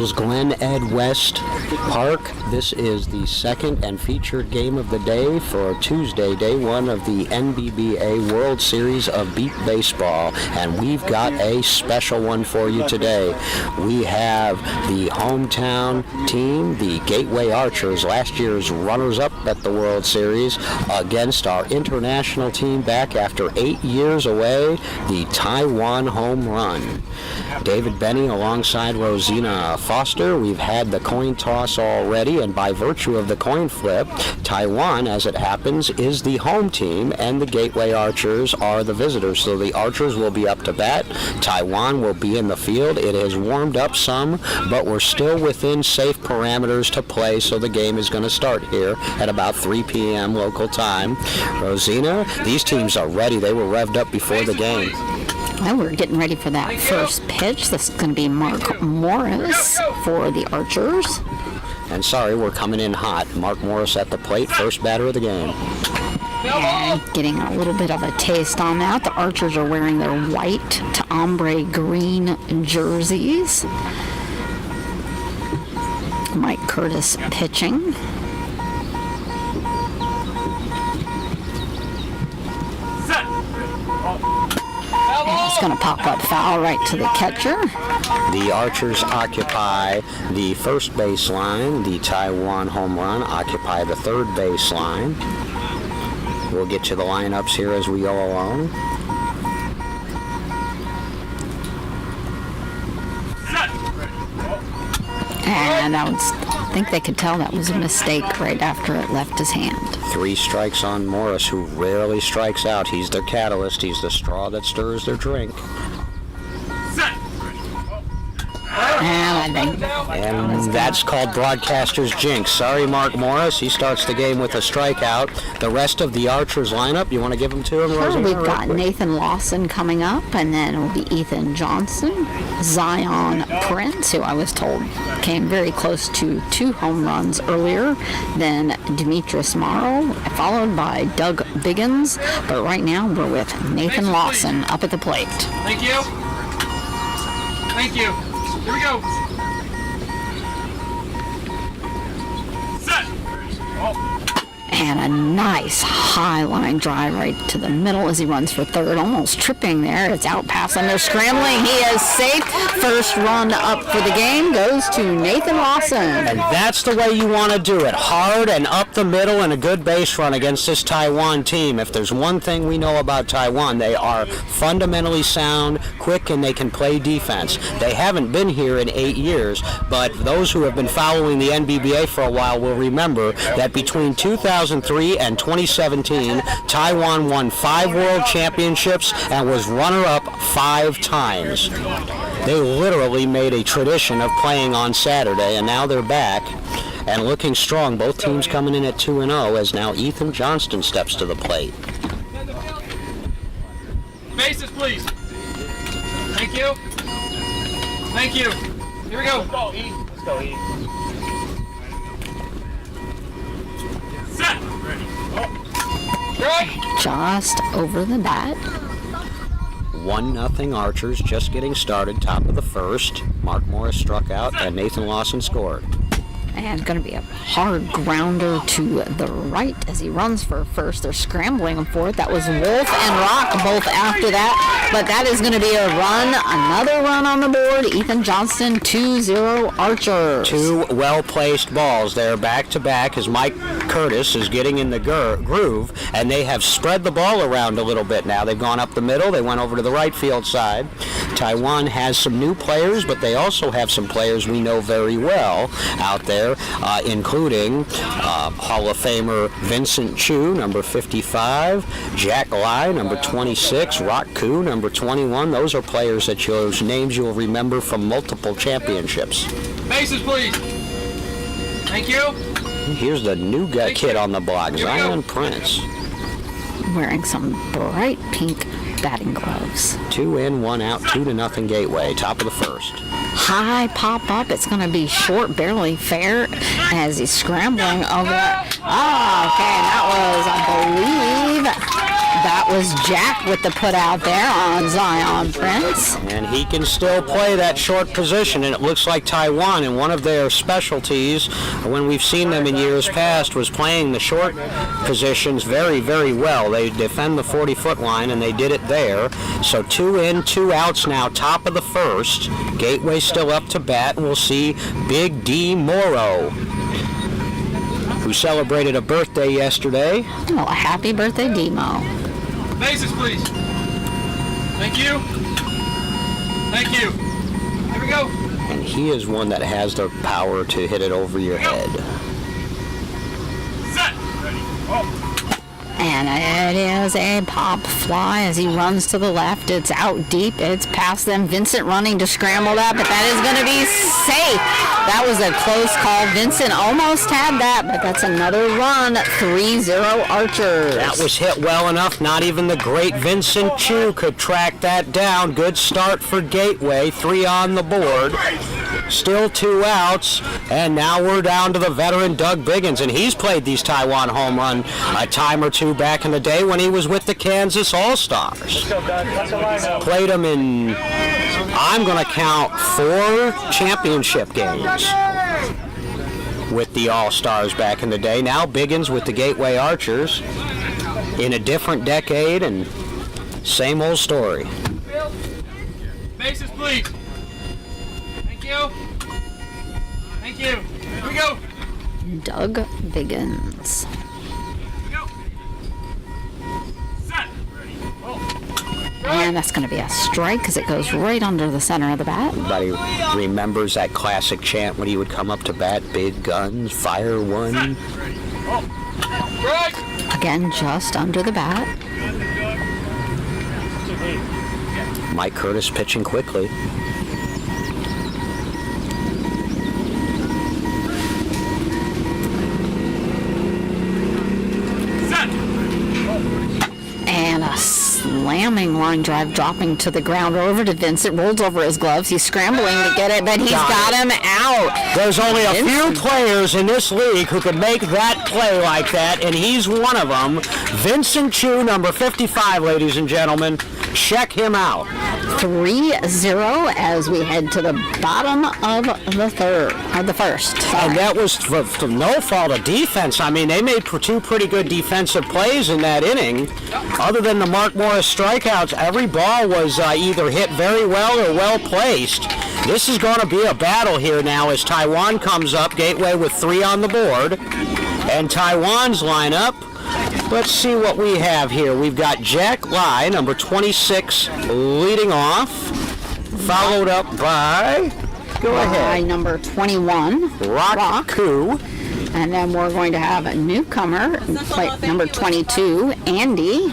Hills Glen Ed West Park. This is the second and featured game of the day for Tuesday, day one of the NBBA World Series of Beep Baseball, and we've got a special one for you today. We have the hometown team, the Gateway Archers, last year's runners-up at the World Series, against our international team back after 8 years away, the Taiwan Home Run. David Benny alongside Rosina Foster. We've had the coin toss already, and by virtue of the coin flip, Taiwan, as it happens, is the home team, and the Gateway Archers are the visitors. So the Archers will be up to bat. Taiwan will be in the field. It has warmed up some, but we're still within safe parameters to play, so the game is going to start here at about 3 p.m. local time. Rosina, these teams are ready. They were revved up before the game. Well, we're getting ready for that first pitch. This is going to be Mark Morris for the Archers. And sorry, we're coming in hot. Mark Morris at the plate, first batter of the game. And getting a little bit of a taste on that. The Archers are wearing their white to ombre green jerseys. Mike Curtis pitching. It's going to pop up foul right to the catcher. The Archers occupy the first base line. The Taiwan Home Run occupy the third base line. We'll get to the lineups here as we go along. And I think they could tell that was a mistake right after it left his hand. 3 strikes on Morris, who rarely strikes out. He's their catalyst. He's the straw that stirs their drink. And that's called broadcaster's jinx. Sorry, Mark Morris. He starts the game with a strikeout. The rest of the Archers lineup, you want to give them to him, Sure, we've got Nathan Lawson coming up, and then it will be Ethan Johnson, Zion Prince, who I was told came very close to 2 home runs earlier, then Demetrius Morrow, followed by Doug Biggins. But right now we're with Nathan Lawson up at the plate. Thank you. Thank you. Here we go. Set. And a nice high line drive right to the middle as he runs for third, almost tripping there. It's out past him. They're scrambling. He is safe. First run up for the game goes to Nathan Lawson. And that's the way you want to do it. Hard and up the middle and a good base run against this Taiwan team. If there's one thing we know about Taiwan, they are fundamentally sound, quick, and they can play defense. They haven't been here in 8 years, but those who have been following the NBBA for a while will remember that between 2003 and 2017, Taiwan won 5 world championships and was runner-up 5 times. They literally made a tradition of playing on Saturday, and now they're back and looking strong. Both teams coming in at 2-0 as now Ethan Johnston steps to the plate. Bases, please. Thank you. Thank you. Here we go. Let's go, E. Let's go, E. Set. Ready. Oh. Just over the bat. 1-0 Archers, just getting started, top of the first. Mark Morris struck out, and Nathan Lawson scored. And going to be a hard grounder to the right as he runs for first. They're scrambling him for it. That was Wolf and Rock both after that. But that is going to be a run. Another run on the board. Ethan Johnston, 2-0 Archers. 2 well-placed balls there back-to-back as Mike Curtis is getting in the groove, and they have spread the ball around a little bit now. They've gone up the middle. They went over to the right field side. Taiwan has some new players, but they also have some players we know very well out there. Including Hall of Famer Vincent Chu, number 55, Jack Lai, number 26, Rock Koo, number 21. Those are players whose names you'll remember from multiple championships. Bases, please. Thank you. Here's the new kid on the block, Zion Prince. Wearing some bright pink batting gloves. 2 in, 1 out, 2-0 Gateway, top of the first. High pop up. It's going to be short, barely fair as he's scrambling over that. Oh, okay, that was, I believe, That was Jack with the put out there on Zion Prince. And he can still play that short position, and it looks like Taiwan, and one of their specialties, when we've seen them in years past, was playing the short positions very, very well. They defend the 40-foot line, and they did it there. So 2 in, 2 outs now, top of the first. Gateway still up to bat, and we'll see Big D Morrow, who celebrated a birthday yesterday. Well, a happy birthday, Demo. Bases, please. Thank you. Thank you. Here we go. And he is one that has the power to hit it over your head. Set. Ready. Oh. And it is a pop fly as he runs to the left. It's out deep. It's past them. Vincent running to scramble that, but that is going to be safe. That was a close call. Vincent almost had that, but that's another run. 3-0 Archers. That was hit well enough. Not even the great Vincent Chu could track that down. Good start for Gateway. 3 on the board. Still 2 outs, and now we're down to the veteran Doug Biggins, and he's played these Taiwan home run a time or two back in the day when he was with the Kansas All-Stars. Played them in, I'm going to count, 4 championship games with the All-Stars back in the day. Now Biggins with the Gateway Archers in a different decade, and same old story. Bases, please. Thank you. Thank you. Here we go. Doug Biggins. Go. Set. Ready. Roll. And that's going to be a strike because it goes right under the center of the bat. Everybody remembers that classic chant when he would come up to bat, big guns, fire one. Set. Ready. Roll. Right. Again, just under the bat. Mike Curtis pitching quickly. And a slamming line drive dropping to the ground over to Vincent. Rolls over his gloves. He's scrambling to get it, but he's got him out. There's only a few players in this league who could make that play like that, and he's one of them. Vincent Chu, number 55, ladies and gentlemen. Check him out. 3-0 as we head to the bottom of the first. And that was for no fault of defense. I mean, they made 2 pretty good defensive plays in that inning. Other than the Mark Morris strikeouts, every ball was either hit very well or well placed. This is going to be a battle here now as Taiwan comes up. Gateway with 3 on the board. And Taiwan's lineup, let's see what we have here. We've got Jack Lai, number 26, leading off, followed up by, go ahead, number 21, Rock Koo. And then we're going to have a newcomer, number 22, Andy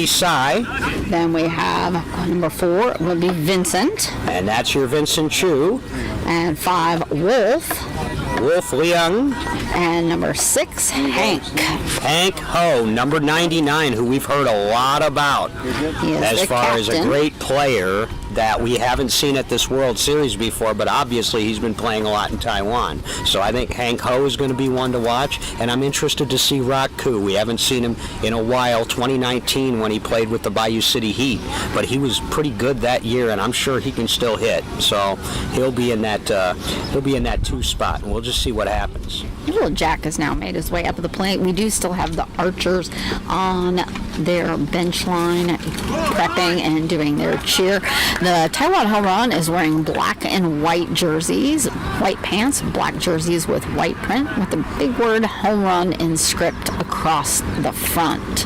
Tsai. Then we have number 4 will be Vincent. And that's your Vincent Chu. And 5, Wolf Liang. And number 6, Hank Ho, number 99, who we've heard a lot about as far as a great player that we haven't seen at this World Series before, but obviously he's been playing a lot in Taiwan. So I think Hank Ho is going to be one to watch, and I'm interested to see Rock Koo. We haven't seen him in a while, 2019 when he played with the Bayou City Heat, but he was pretty good that year, and I'm sure he can still hit. So he'll be in that 2 spot, and we'll just see what happens. Little Jack has now made his way up to the plate. We do still have the Archers on their bench line prepping and doing their cheer. The Taiwan home run is wearing black and white jerseys, white pants, black jerseys with white print with the big word home run in script across the front.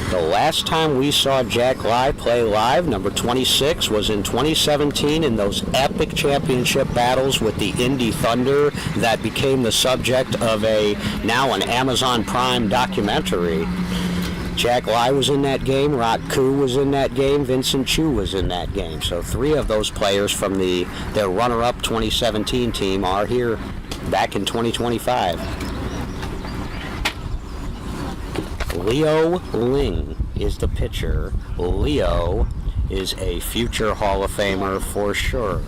The last time we saw Jack Lai play live, number 26, was in 2017 in those epic championship battles with the Indy Thunder that became the subject of now an Amazon Prime documentary. Jack Lai was in that game, Rock Koo was in that game, Vincent Chu was in that game. So 3 of those players from their runner-up 2017 team are here back in 2025. Leo Ling is the pitcher. Leo is a future Hall of Famer for sure.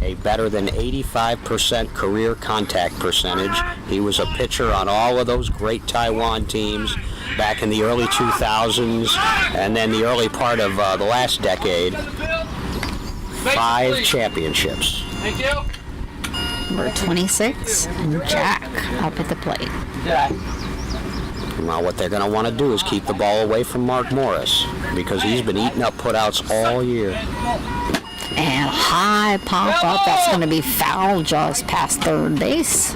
A better than 85% career contact percentage. He was a pitcher on all of those great Taiwan teams. back in the early 2000s, and then the early part of the last decade. 5 championships. Thank you. Number 26, and Jack up at the plate. Now what they're going to want to do is keep the ball away from Mark Morris, because he's been eating up putouts all year. And high pop up, that's going to be foul just past third base.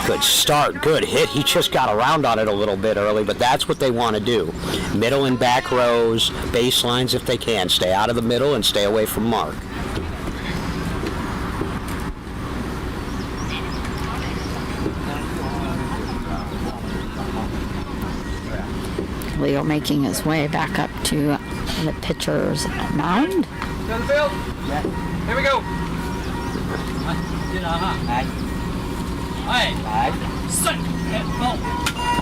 Good start, good hit. He just got around on it a little bit early, but that's what they want to do. Middle and back rows, baselines if they can. Stay out of the middle and stay away from Mark. Leo making his way back up to the pitcher's mound. Down the field. Here we go.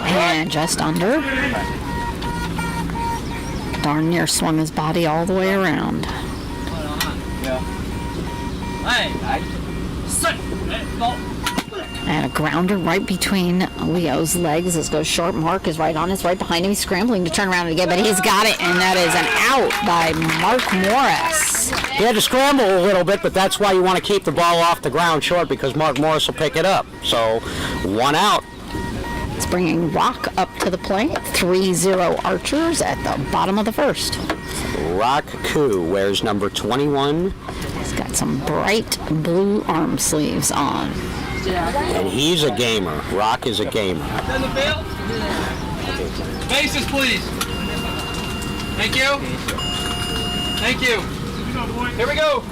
And just under. Darn near swung his body all the way around. And a grounder right between Leo's legs. This goes short. Mark is right on. It's right behind him. He's scrambling to turn around again, but he's got it, and that is an out by Mark Morris. He had to scramble a little bit, but that's why you want to keep the ball off the ground short, because Mark Morris will pick it up. So, 1 out. It's bringing Rock up to the plate. 3-0 Archers at the bottom of the first. Rock Koo wears number 21. He's got some bright blue arm sleeves on. And he's a gamer. Rock is a gamer. Down the field. Bases, please. Thank you. Thank you. Here we go.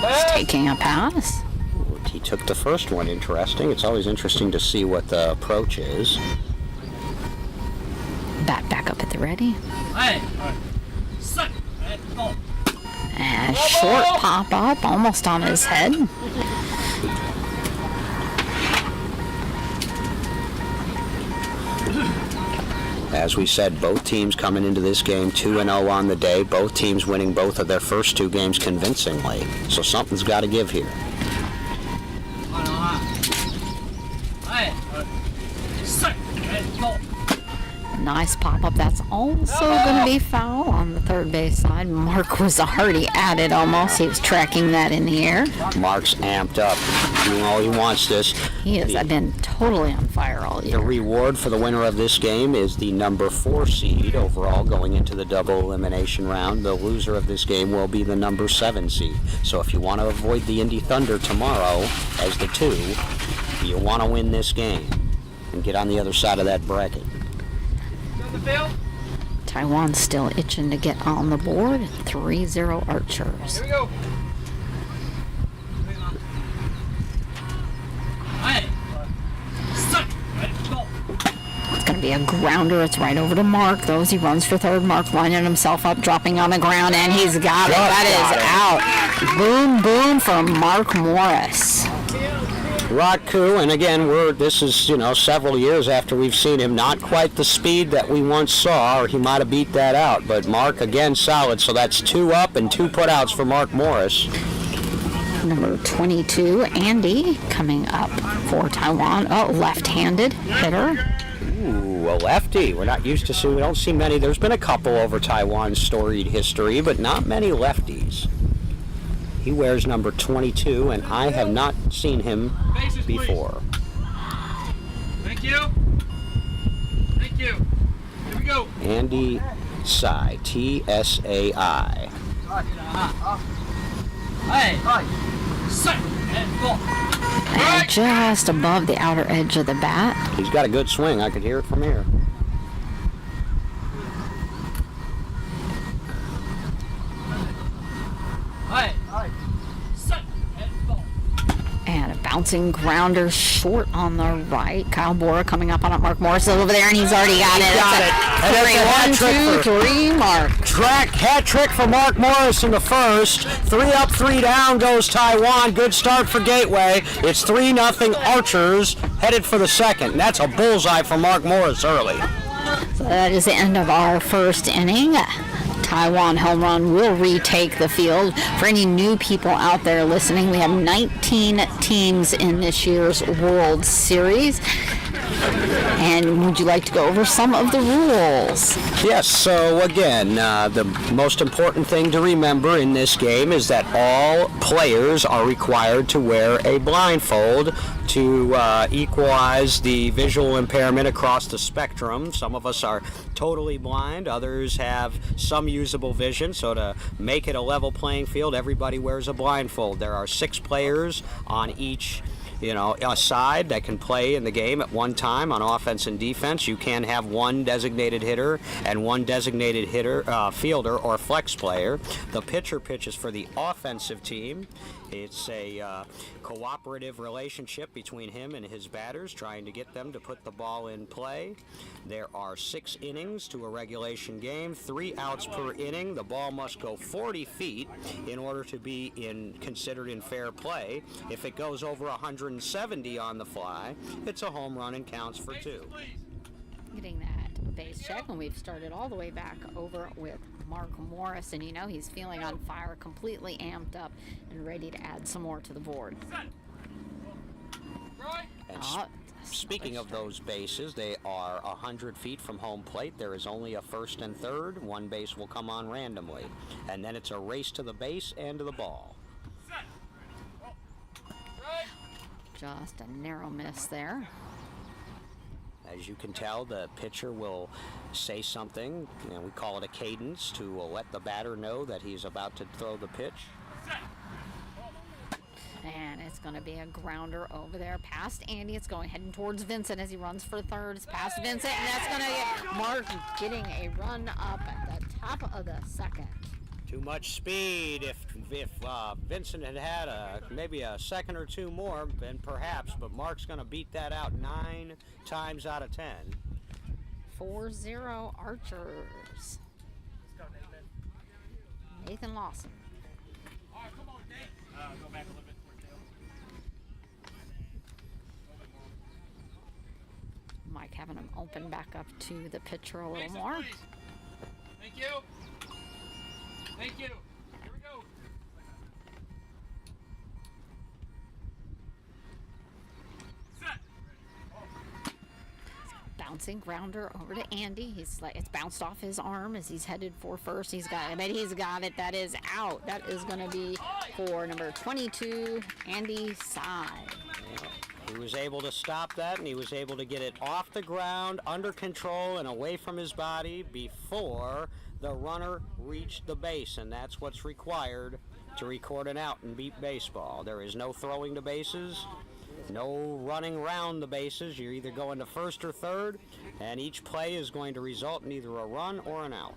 He's taking a pass. He took the first one. Interesting. It's always interesting to see what the approach is. Bat back up at the ready. And short pop up, almost on his head. As we said, both teams coming into this game 2-0 on the day. Both teams winning both of their first 2 games convincingly. So something's got to give here. Nice pop-up. That's also going to be foul on the third base side. Mark was already at it almost. He was tracking that in the air. Mark's amped up. He wants this. He has been totally on fire all year. The reward for the winner of this game is the number 4 seed overall going into the double elimination round. The loser of this game will be the number 7 seed. So if you want to avoid the Indy Thunder tomorrow as the 2, you want to win this game and get on the other side of that bracket. Taiwan's still itching to get on the board. 3-0 Archers. Here we go. It's going to be a grounder. It's right over to Mark. Though as he runs for third, Mark winding himself up, dropping on the ground, and he's got it. That is out. Boom, boom for Mark Morris. Rock Koo, and again, this is, several years after we've seen him. Not quite the speed that we once saw, or he might have beat that out. But Mark, again, solid. So that's 2 up and 2 putouts for Mark Morris. Number 22, Andy, coming up for Taiwan. Oh, left-handed hitter. Ooh, a lefty. We're not used to seeing, we don't see many. There's been a couple over Taiwan's storied history, but not many lefties. He wears number 22, and I have not seen him before. Thank you. Thank you. Here we go. Andy Tsai, T-S-A-I. And just above the outer edge of the bat. He's got a good swing. I could hear it from here. And a bouncing grounder short on the right. Kyle Bora coming up on it. Mark Morris is over there, and he's already got it. Got it. 1, 2, 3, Mark. Hat trick for Mark Morris in the first. 3 up, 3 down goes Taiwan. Good start for Gateway. It's 3-0 Archers headed for the second. And that's a bullseye for Mark Morris early. So that is the end of our first inning. Taiwan home run will retake the field. For any new people out there listening, we have 19 teams in this year's World Series. And would you like to go over some of the rules? Yes, so again, the most important thing to remember in this game is that all players are required to wear a blindfold to equalize the visual impairment across the spectrum. Some of us are totally blind, others have some usable vision, so to make it a level playing field, everybody wears a blindfold. There are 6 players on each a side that can play in the game at one time on offense and defense. You can have one designated hitter and one designated fielder or flex player. The pitcher pitches for the offensive team. It's a cooperative relationship between him and his batters, trying to get them to put the ball in play. There are 6 innings to a regulation game, 3 outs per inning. The ball must go 40 feet in order to be considered in fair play. If it goes over 170 on the fly, it's a home run and counts for 2. Getting that base check, and we've started all the way back over with Mark Morris, and he's feeling on fire, completely amped up and ready to add some more to the board. And speaking of those bases, they are 100 feet from home plate. There is only a first and third. One base will come on randomly, and then it's a race to the base and to the ball. Just a narrow miss there. As you can tell, the pitcher will say something, we call it a cadence, to let the batter know that he's about to throw the pitch. And it's going to be a grounder over there past Andy. It's heading towards Vincent as he runs for third. It's past Vincent, and that's going to get Mark getting a run up at the top of the second. Too much speed. If Vincent had maybe a second or 2 more, then perhaps, but Mark's going to beat that out 9 times out of 10. 4-0 Archers. Nathan Lawson. All right, come on, Nate. Go back a little bit towards Dale. Mike having him open back up to the pitcher a little more. Thank you. Thank you. Here we go. Set. Bouncing grounder over to Andy. It's bounced off his arm as he's headed for first. He's got it. That is out. That is going to be for number 22, Andy Sy. He was able to stop that, and he was able to get it off the ground, under control, and away from his body before the runner reached the base, and that's what's required to record an out in beat baseball. There is no throwing the bases, no running around the bases. You're either going to first or third, and each play is going to result in either a run or an out.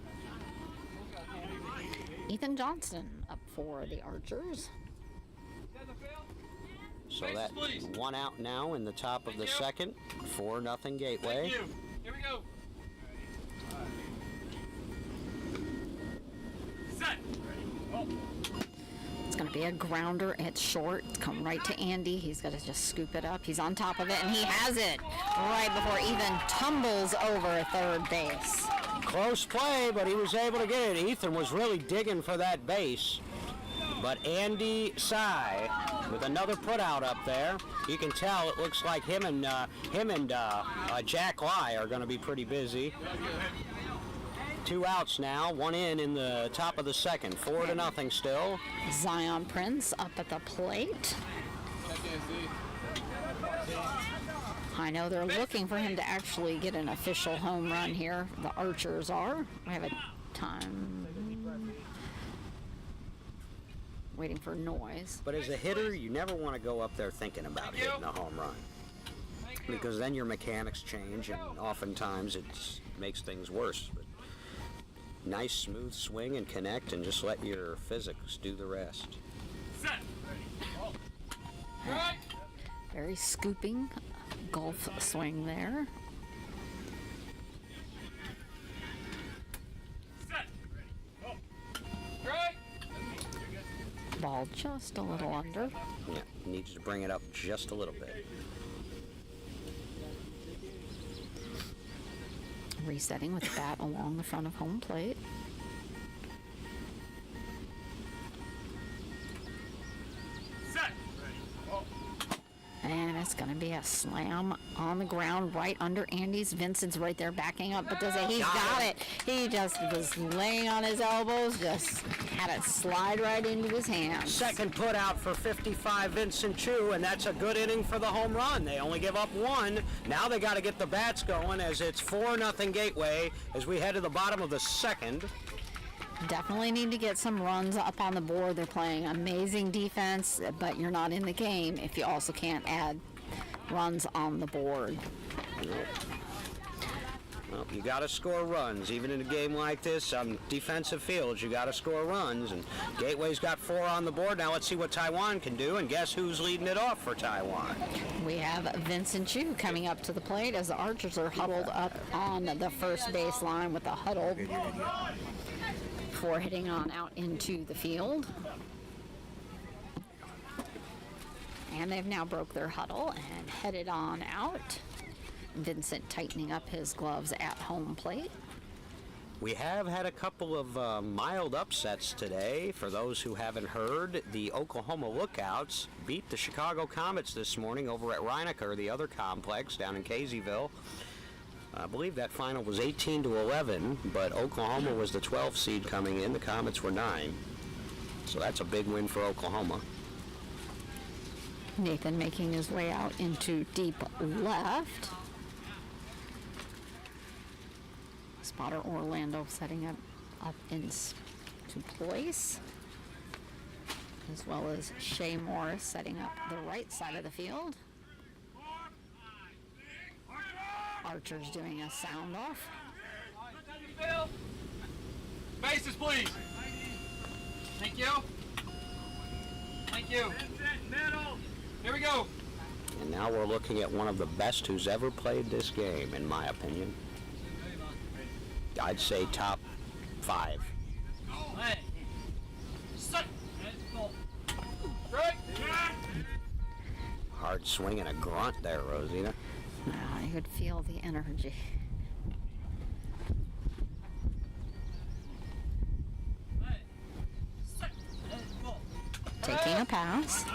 Ethan Johnson up for the Archers. So that's 1 out now in the top of the second. 4-0 Gateway. Thank you. Here we go. Set. It's going to be a grounder. It's short. It's come right to Andy. He's got to just scoop it up. He's on top of it, and he has it right before Ethan tumbles over third base. Close play, but he was able to get it. Ethan was really digging for that base. But Andy Sy with another put out up there. You can tell it looks like him and Jack Lai are going to be pretty busy. 2 outs now, 1 in the top of the second. 4-0 still. Zion Prince up at the plate. I know they're looking for him to actually get an official home run here. The Archers are. I have a time waiting for noise. But as a hitter, you never want to go up there thinking about hitting a home run, because then your mechanics change, and oftentimes it makes things worse. But nice smooth swing and connect, and just let your physics do the rest. Set. Very scooping golf swing there. Set. Right. Ball just a little under. Yeah, needs to bring it up just a little bit. Resetting with bat along the front of home plate. Gonna be a slam on the ground right under Andy's. Vincent's right there backing up, but he's got it. He just was laying on his elbows, just had it slide right into his hands. Second put out for 55 Vincent Chu, and that's a good inning for the home run. They only give up one. Now they got to get the bats going as it's 4-0 Gateway as we head to the bottom of the second. Definitely need to get some runs up on the board. They're playing amazing defense, but you're not in the game if you also can't add runs on the board. Well, you got to score runs. Even in a game like this, on defensive fields, you got to score runs. And Gateway's got 4 on the board. Now let's see what Taiwan can do. And guess who's leading it off for Taiwan? We have Vincent Chu coming up to the plate as the Archers are huddled up on the first base line with a huddle before heading on out into the field. And they've now broke their huddle and headed on out. Vincent tightening up his gloves at home plate. We have had a couple of mild upsets today. For those who haven't heard, the Oklahoma Lookouts beat the Chicago Comets this morning over at Reinecker, the other complex down in Caseyville. I believe that final was 18-11, but Oklahoma was the 12th seed coming in. The Comets were 9. So that's a big win for Oklahoma. Nathan making his way out into deep left. Spotter Orlando setting up into place, as well as Shea Morris setting up the right side of the field. Archer's doing a sound off. Bases, please. Thank you. Thank you. Here we go. And now we're looking at one of the best who's ever played this game, in my opinion. I'd say top 5. Hard swing and a grunt there, Rosita. You could feel the energy. Taking a pass.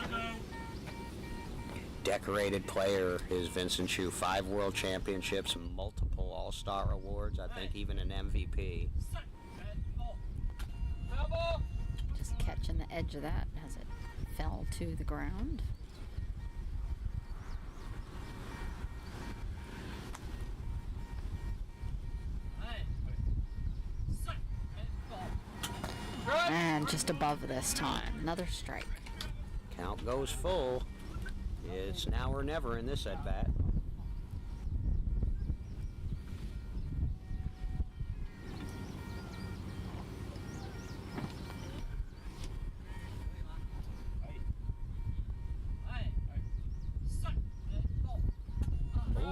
Decorated player is Vincent Chu. 5 world championships, multiple all-star awards, I think even an MVP. Just catching the edge of that as it fell to the ground. And just above this time. Another strike. Count goes full. It's now or never in this at-bat.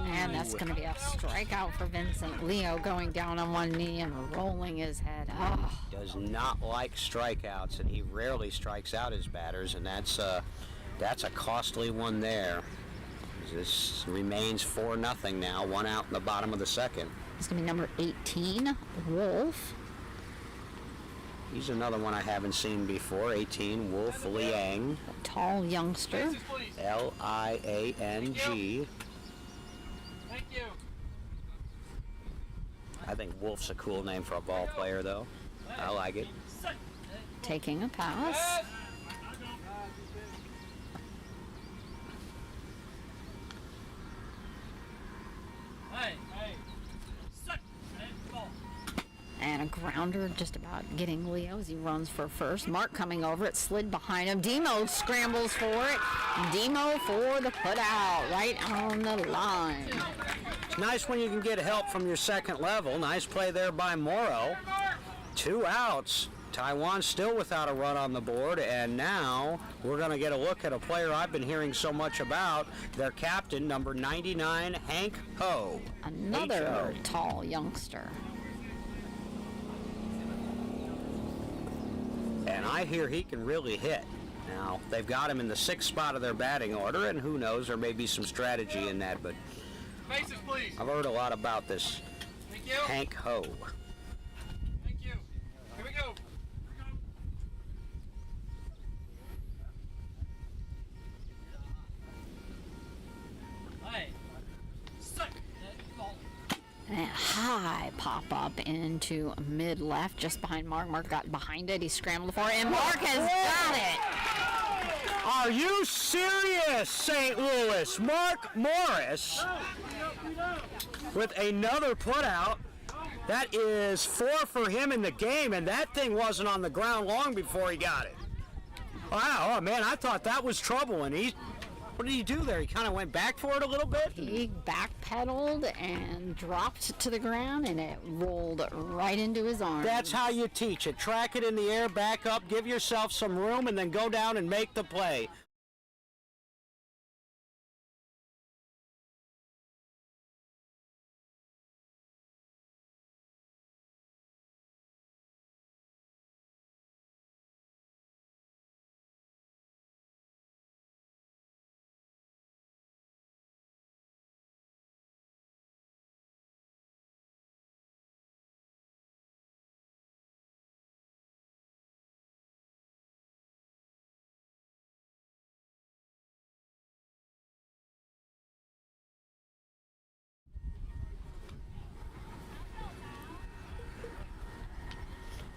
And that's going to be a strikeout for Vincent. Leo going down on one knee and rolling his head. Oh. Does not like strikeouts, and he rarely strikes out his batters, and that's a costly one there. This remains 4-0 now, 1 out in the bottom of the second. It's going to be number 18, Wolf. He's another one I haven't seen before, 18, Wolf Liang. A tall youngster. Liang. Thank you. I think Wolf's a cool name for a ball player, though. I like it. Taking a pass. And a grounder just about getting Leo as he runs for first. Mark coming over, it slid behind him. Demo scrambles for it. Demo for the put out, right on the line. It's nice when you can get help from your second level. Nice play there by Morrow. 2 outs. Taiwan still without a run on the board, and now we're going to get a look at a player I've been hearing so much about, their captain, number 99, Hank Ho. Another tall youngster. And I hear he can really hit. Now, they've got him in the 6th spot of their batting order, and who knows, there may be some strategy in that, but Bases, please. I've heard a lot about this Thank you. Hank Ho. Thank you. Here we go. And a high pop up into mid left, just behind Mark. Mark got behind it. He scrambled for it, and Mark has got it. Are you serious, St. Louis? Mark Morris with another putout. That is 4 for him in the game, and that thing wasn't on the ground long before he got it. Wow, oh man, I thought that was trouble, and what did he do there? He kind of went back for it a little bit? He backpedaled and dropped to the ground, and it rolled right into his arms. That's how you teach it. Track it in the air, back up, give yourself some room, and then go down and make the play.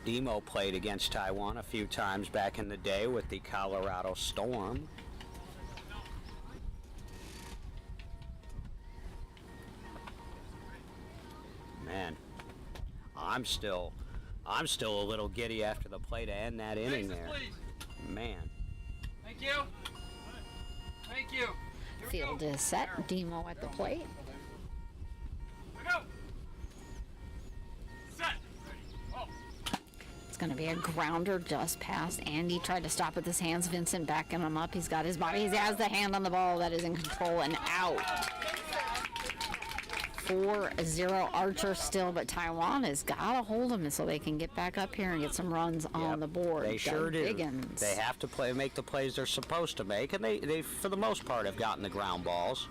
Demo played against Taiwan a few times back in the day with the Colorado Storm. Man, I'm still a little giddy after the play to end that inning there. Man. Thank you. Thank you. Field is set. Demo at the plate. Here we go. Set. Oh. It's going to be a grounder just past Andy. Tried to stop with his hands. Vincent backing him up. He's got his body. He has the hand on the ball. That is in control and out. 4-0 Archer still, but Taiwan has got to hold them so they can get back up here and get some runs on the board. They sure do. Biggins. They have to make the plays they're supposed to make, and they for the most part have gotten the ground balls.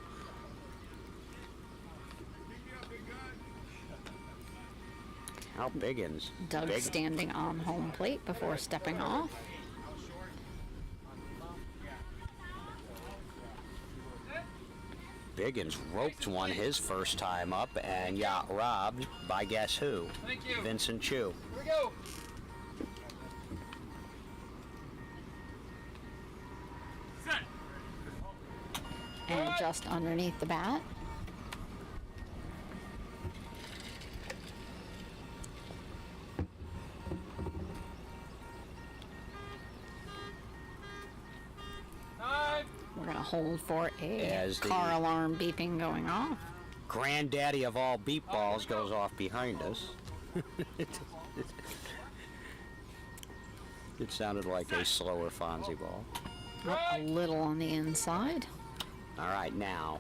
How Biggins? Doug standing on home plate before stepping off. Biggins roped one his first time up and got robbed by guess who? Thank you. Vincent Chu. Here we go. Set. And just underneath the bat. Time. We're going to hold for a As the- car alarm beeping going off. Granddaddy of all beep balls goes off behind us. It sounded like a slower Fonzie ball. A little on the inside. All right, now,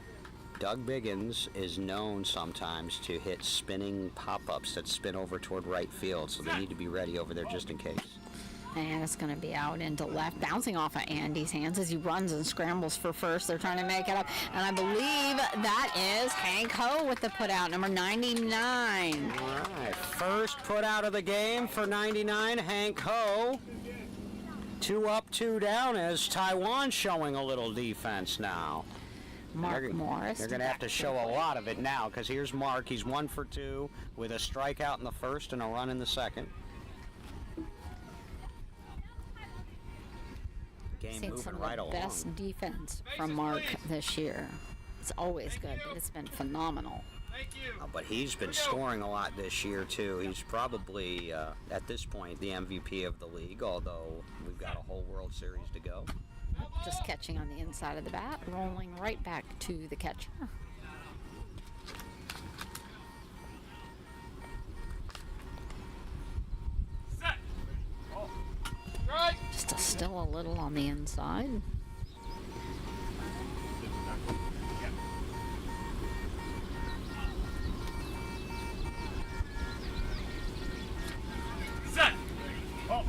Doug Biggins is known sometimes to hit spinning pop-ups that spin over toward right field, so they need to be ready over there just in case. And it's going to be out into left, bouncing off of Andy's hands as he runs and scrambles for first. They're trying to make it up. And I believe that is Hank Ho with the putout, number 99. All right, first put out of the game for 99, Hank Ho. 2 up, 2 down as Taiwan showing a little defense now. Mark Morris. They're going to have to show a lot of it now because here's Mark. He's 1 for 2 with a strikeout in the first and a run in the second. Game Seen moving some of right the along. best defense from Mark this year. It's always good, but it's been phenomenal. Thank you. But he's been scoring a lot this year, too. He's probably, at this point, the MVP of the league, although we've got a whole World Series to go. Just catching on the inside of the bat, rolling right back to the catcher. Set. Oh. Right. Just still a little on the inside. Set. Oh.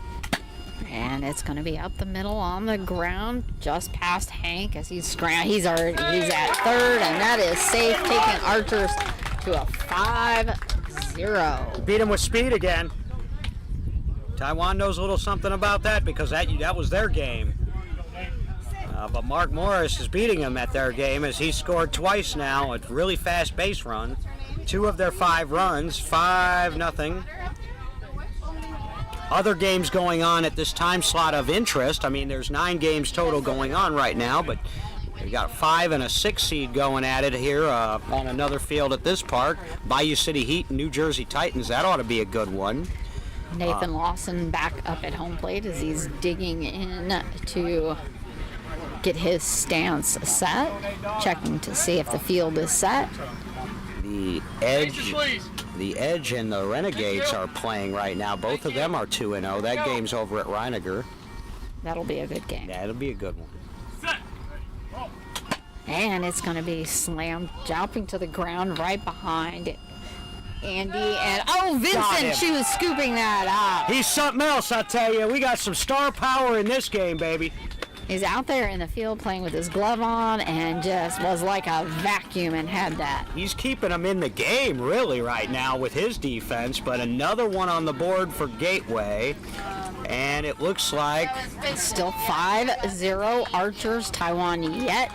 And it's going to be up the middle on the ground, just past Hank as he's at third, and that is safe, taking Archers to a 5-0. Beat him with speed again. Taiwan knows a little something about that because that was their game. But Mark Morris is beating him at their game as he scored twice now. A really fast base run. 2 of their 5 runs, 5-0. Other games going on at this time slot of interest. I mean, there's 9 games total going on right now, but we got a 5 and a 6 seed going at it here on another field at this park. Bayou City Heat and New Jersey Titans. That ought to be a good one. Nathan Lawson back up at home plate as he's digging in to get his stance set, checking to see if the field is set. The Edge and the Renegades are playing right now. Both of them are 2-0. That game's over at Reiniger. That'll be a good game. That'll be a good one. And it's going to be slammed, jumping to the ground right behind Andy. And, oh, Vincent, she was scooping that up. He's something else, I tell you. We got some star power in this game, baby. He's out there in the field playing with his glove on and just was like a vacuum and had that. He's keeping them in the game, really, right now with his defense. But another one on the board for Gateway. And it looks like... Still 5-0 Archers. Taiwan yet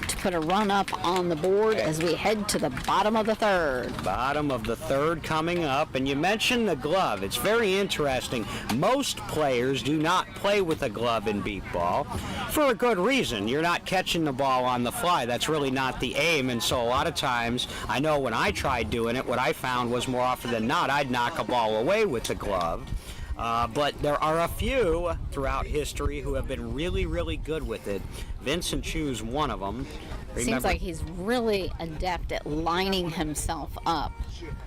to put a run up on the board as we head to the bottom of the third. Bottom of the third coming up. And you mentioned the glove. It's very interesting. Most players do not play with a glove in beep ball for a good reason. You're not catching the ball on the fly. That's really not the aim. And so a lot of times, I know when I tried doing it, what I found was more often than not, I'd knock a ball away with the glove. But there are a few throughout history who have been really, really good with it. Vincent Chu's one of them. Seems like he's really adept at lining himself up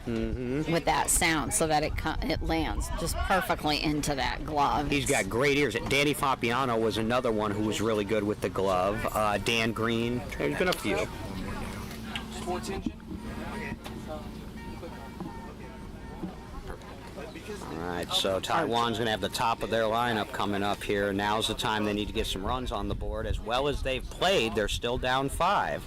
with that sound so that it lands just perfectly into that glove. He's got great ears. Danny Fabiano was another one who was really good with the glove. Dan Green. There's been a few. Sports engine. All right, so Taiwan's going to have the top of their lineup coming up here. Now's the time they need to get some runs on the board. As well as they've played, they're still down 5.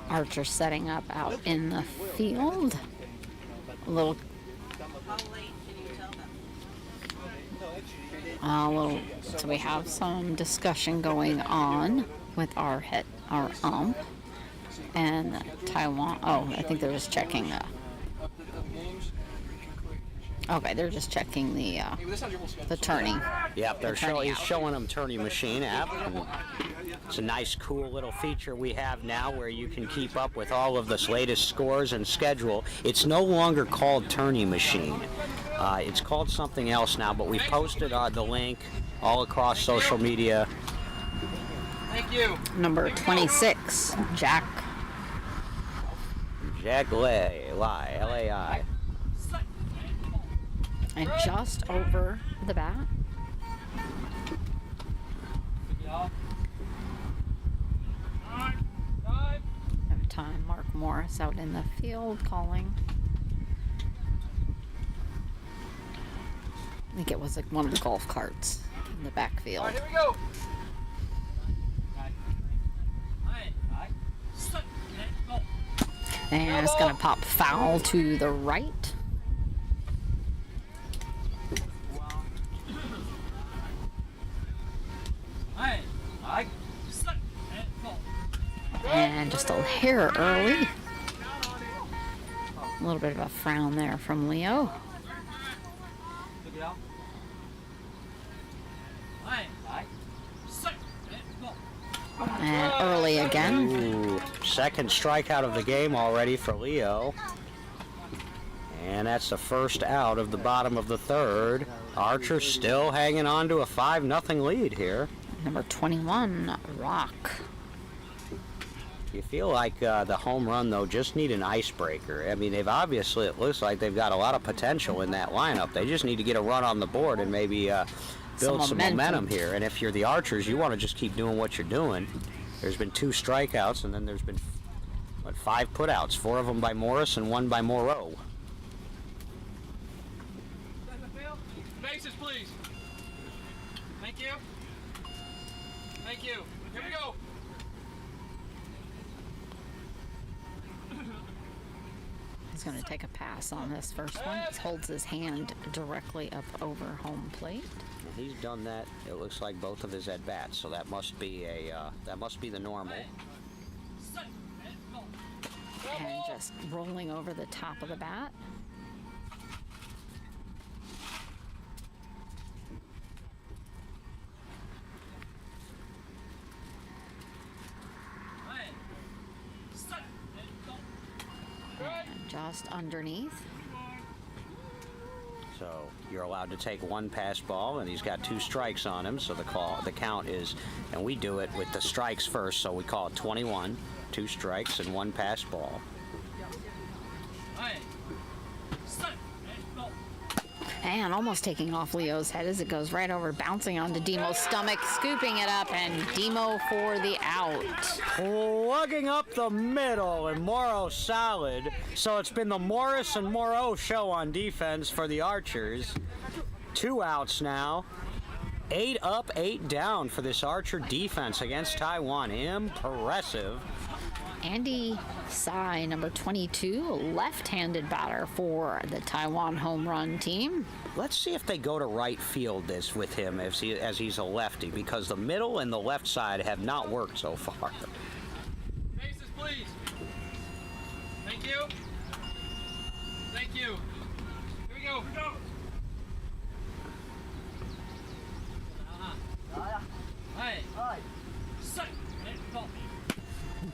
Archer setting up out in the field. A little so we have some discussion going on with our ump and Taiwan. Oh, I think they're just checking okay, they're just checking the turning. Yep, he's showing them turning machine app. And it's a nice, cool little feature we have now where you can keep up with all of the latest scores and schedule. It's no longer called turning machine. It's called something else now, but we've posted the link all across social media. Thank you. Number 26, Jack Lai, L-A-I. And just over the bat. Every time, Mark Morris out in the field calling. I think it was like one of the golf carts in the backfield. All right, here we go. And it's going to pop foul to the right. And just a hair early. A little bit of a frown there from Leo. And early again. Ooh, second strikeout of the game already for Leo. And that's the first out of the bottom of the third. Archer still hanging on to a 5-0 lead here. Number 21, Rock. You feel like the home run, though, just need an icebreaker. I mean, it looks like they've got a lot of potential in that lineup. They just need to get a run on the board and maybe build some momentum here. And if you're the Archers, you want to just keep doing what you're doing. There's been 2 strikeouts, and then there's been, 5 putouts, 4 of them by Morris and 1 by Moreau. Bases, please. Thank you. Thank you. Here we go. He's going to take a pass on this first one. He holds his hand directly up over home plate. He's done that. It looks like both of his at bats, so that must be the normal. And just rolling over the top of the bat. And just underneath. So you're allowed to take one pass ball, and he's got 2 strikes on him. So the count is, and we do it with the strikes first. So we call it 21, 2 strikes and 1 pass ball. And almost taking off Leo's head as it goes right over, bouncing onto Demo's stomach, scooping it up, and Demo for the out. Plugging up the middle, and Morrow solid. So it's been the Morris and Morrow show on defense for the Archers. 2 outs now. 8 up, 8 down for this Archer defense against Taiwan. Impressive. Andy Tsai, number 22, left-handed batter for the Taiwan home run team. Let's see if they go to right field this with him as he's a lefty, because the middle and the left side have not worked so far. Bases, please. Thank you. Thank you. Here we go. Here we go. Hi. Set. Go.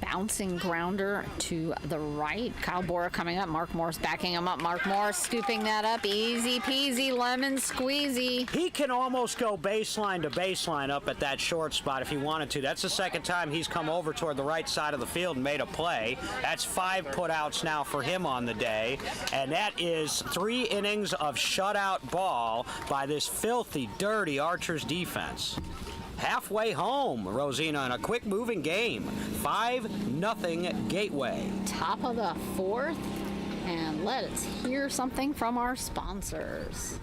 Bouncing grounder to the right. Kyle Bora coming up. Mark Morris backing him up. Mark Morris scooping that up. Easy peasy lemon squeezy. He can almost go baseline to baseline up at that short spot if he wanted to. That's the second time he's come over toward the right side of the field and made a play. That's 5 putouts now for him on the day. And that is 3 innings of shutout ball by this filthy, dirty Archers defense. Halfway home, Rosina, in a quick-moving game. 5-0 Gateway. Top of the 4th. And let's hear something from our sponsors.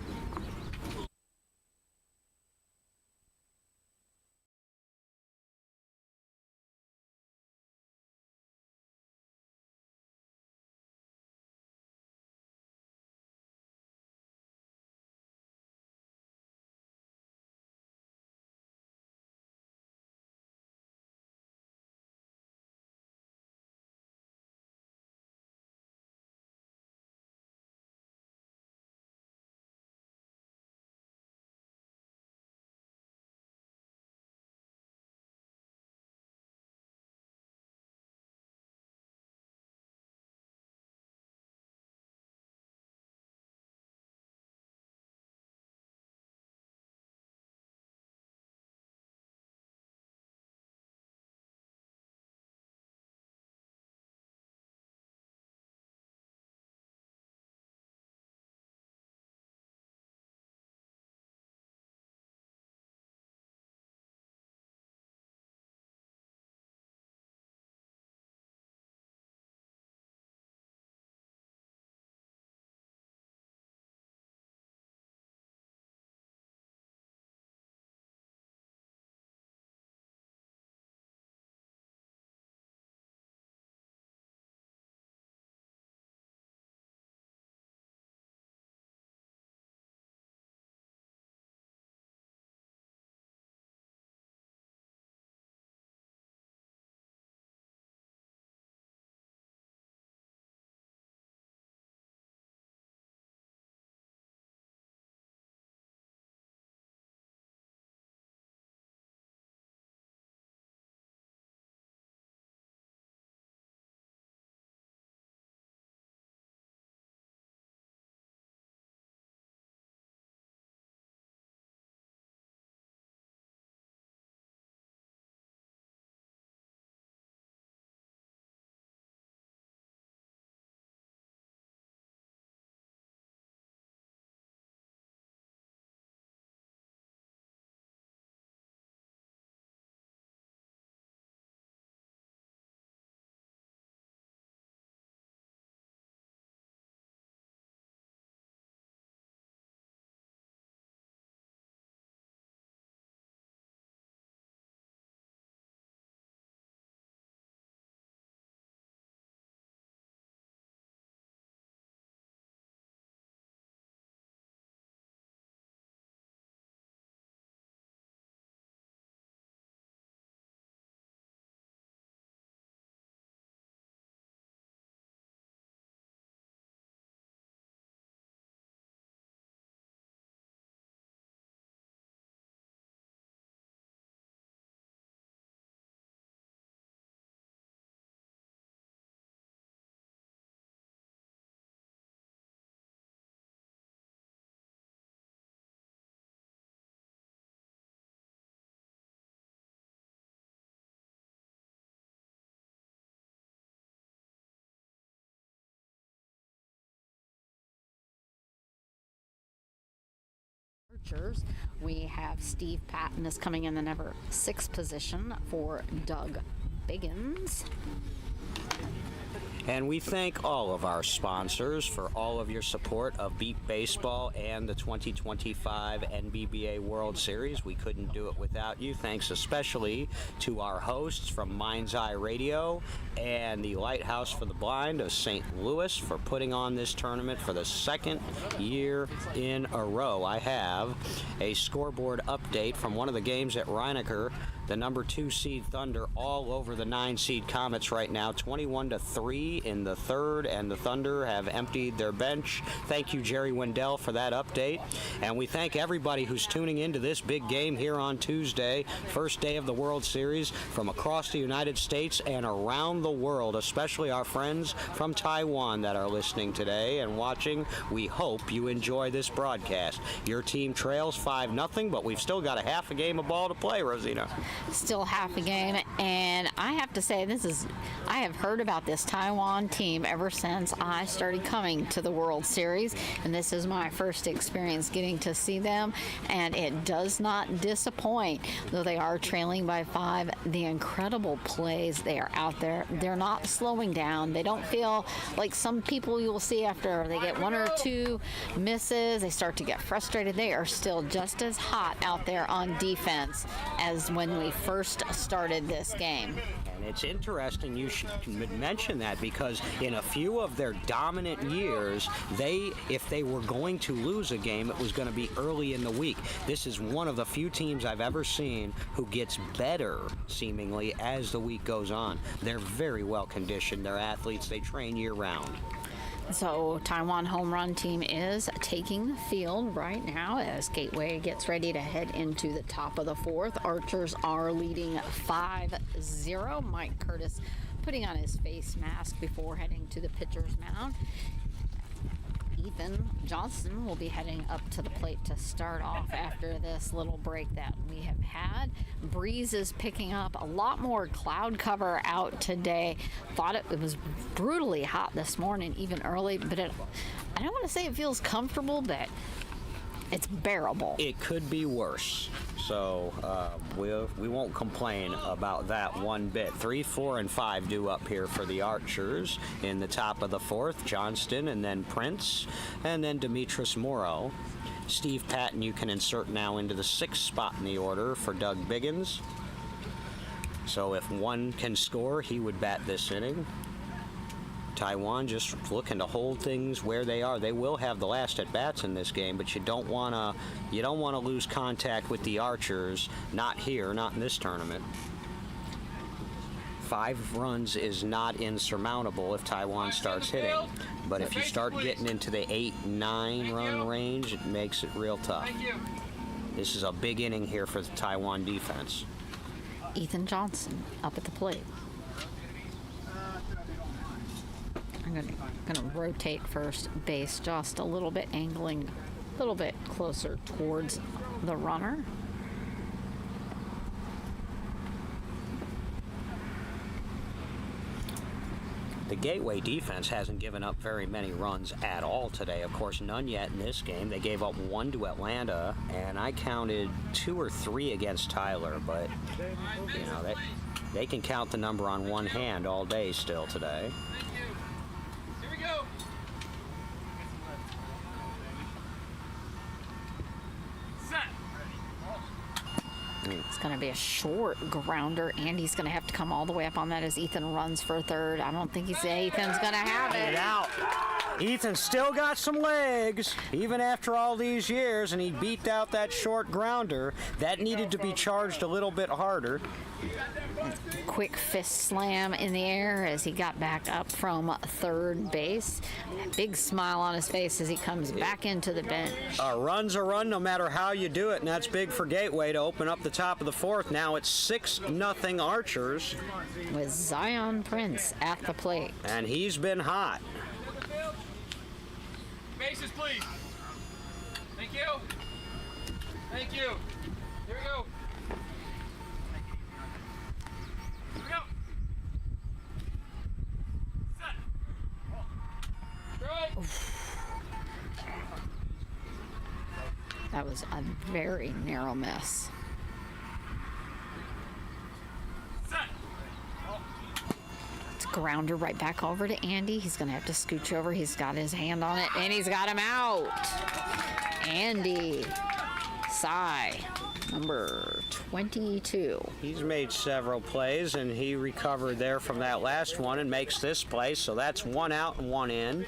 archers. We have Steve Patton is coming in the number 6 position for Doug Biggins. And we thank all of our sponsors for all of your support of Beat Baseball and the 2025 NBBA World Series. We couldn't do it without you. Thanks especially to our hosts from Mind's Eye Radio and the Lighthouse for the Blind of St. Louis for putting on this tournament for the second year in a row. I have a scoreboard update from one of the games at Reinecker. The number 2 seed Thunder all over the 9 seed Comets right now, 21-3 in the third, and the Thunder have emptied their bench. Thank you, Jerry Wendell, for that update. And we thank everybody who's tuning into this big game here on Tuesday, first day of the World Series, from across the United States and around the world, especially our friends from Taiwan that are listening today and watching. We hope you enjoy this broadcast. Your team trails 5-0, but we've still got a half a game of ball to play, Rosina. Still half a game, and I have to say I have heard about this Taiwan team ever since I started coming to the World Series, and this is my first experience getting to see them, and it does not disappoint. Though they are trailing by 5, the incredible plays they are out there, they're not slowing down. They don't feel like some people you will see after they get 1 or 2 misses, they start to get frustrated. They are still just as hot out there on defense as when we first started this game. And it's interesting you should mention that, because in a few of their dominant years, if they were going to lose a game, it was going to be early in the week. This is one of the few teams I've ever seen who gets better, seemingly, as the week goes on. They're very well conditioned. They're athletes. They train year-round. So Taiwan home run team is taking the field right now as Gateway gets ready to head into the top of the 4th. Archers are leading 5-0. Mike Curtis putting on his face mask before heading to the pitcher's mound. Ethan Johnson will be heading up to the plate to start off after this little break that we have had. Breeze is picking up, a lot more cloud cover out today. Thought it was brutally hot this morning, even early, but I don't want to say it feels comfortable, but it's bearable. It could be worse. So we won't complain about that one bit. 3, 4, and 5 due up here for the Archers in the top of the 4th. Johnston and then Prince and then Demetris Morrow. Steve Patton you can insert now into the 6th spot in the order for Doug Biggins. So if one can score, he would bat this inning. Taiwan just looking to hold things where they are. They will have the last at bats in this game, but you don't want to lose contact with the Archers. Not here, not in this tournament. 5 runs is not insurmountable if Taiwan starts hitting, but if you start getting into the 8-9 run range, it makes it real tough. This is a big inning here for the Taiwan defense. Ethan Johnson up at the plate. I'm going to rotate first base just a little bit, angling a little bit closer towards the runner. The Gateway defense hasn't given up very many runs at all today. Of course, none yet in this game. They gave up 1 to Atlanta, and I counted 2 or 3 against Tyler, but you know, they can count the number on one hand all day still today. It's going to be a short grounder. Andy's going to have to come all the way up on that as Ethan runs for third. I don't think Ethan's going to have it. Out. Ethan still got some legs, even after all these years, and he beat out that short grounder. That needed to be charged a little bit harder. Quick fist slam in the air as he got back up from third base. Big smile on his face as he comes back into the bench. A run's a run no matter how you do it, and that's big for Gateway to open up the top of the 4th. Now it's 6-0 Archers. With Zion Prince at the plate. And he's been hot. Bases, please. Thank you. Thank you. Here we go. Here we go. Set. Right. That was a very narrow miss. It's grounder right back over to Andy. He's going to have to scooch over. He's got his hand on it, and he's got him out. Andy Sy, number 22. He's made several plays, and he recovered there from that last one and makes this play. So that's 1 out and 1 in.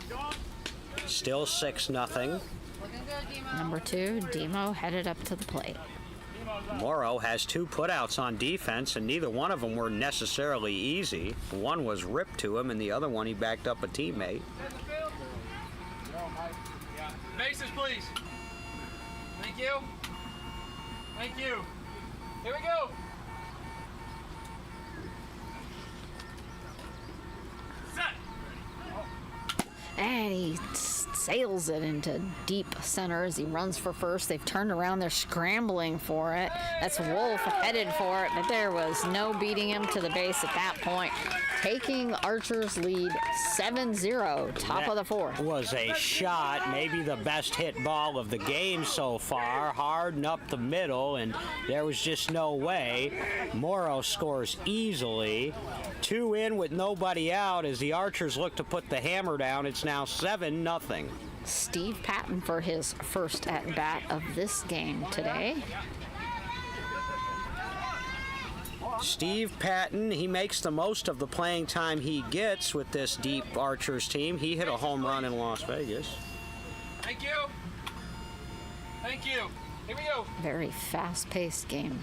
Still 6-0. Number 2, Demo headed up to the plate. Morrow has 2 putouts on defense, and neither one of them were necessarily easy. One was ripped to him, and the other one he backed up a teammate. Bases, please. Thank you. Thank you. Here we go. Set. And he sails it into deep center as he runs for first. They've turned around. They're scrambling for it. That's Wolf headed for it, but there was no beating him to the base at that point. Taking Archer's lead 7-0, top of the 4th. Was a shot, maybe the best hit ball of the game so far, hard and up the middle, and there was just no way. Morrow scores easily. 2 in with nobody out as the Archers look to put the hammer down. It's now 7-0. Steve Patton for his first at-bat of this game today. Steve Patton, he makes the most of the playing time he gets with this deep Archers team. He hit a home run in Las Vegas. Thank you. Thank you. Here we go. Very fast-paced game.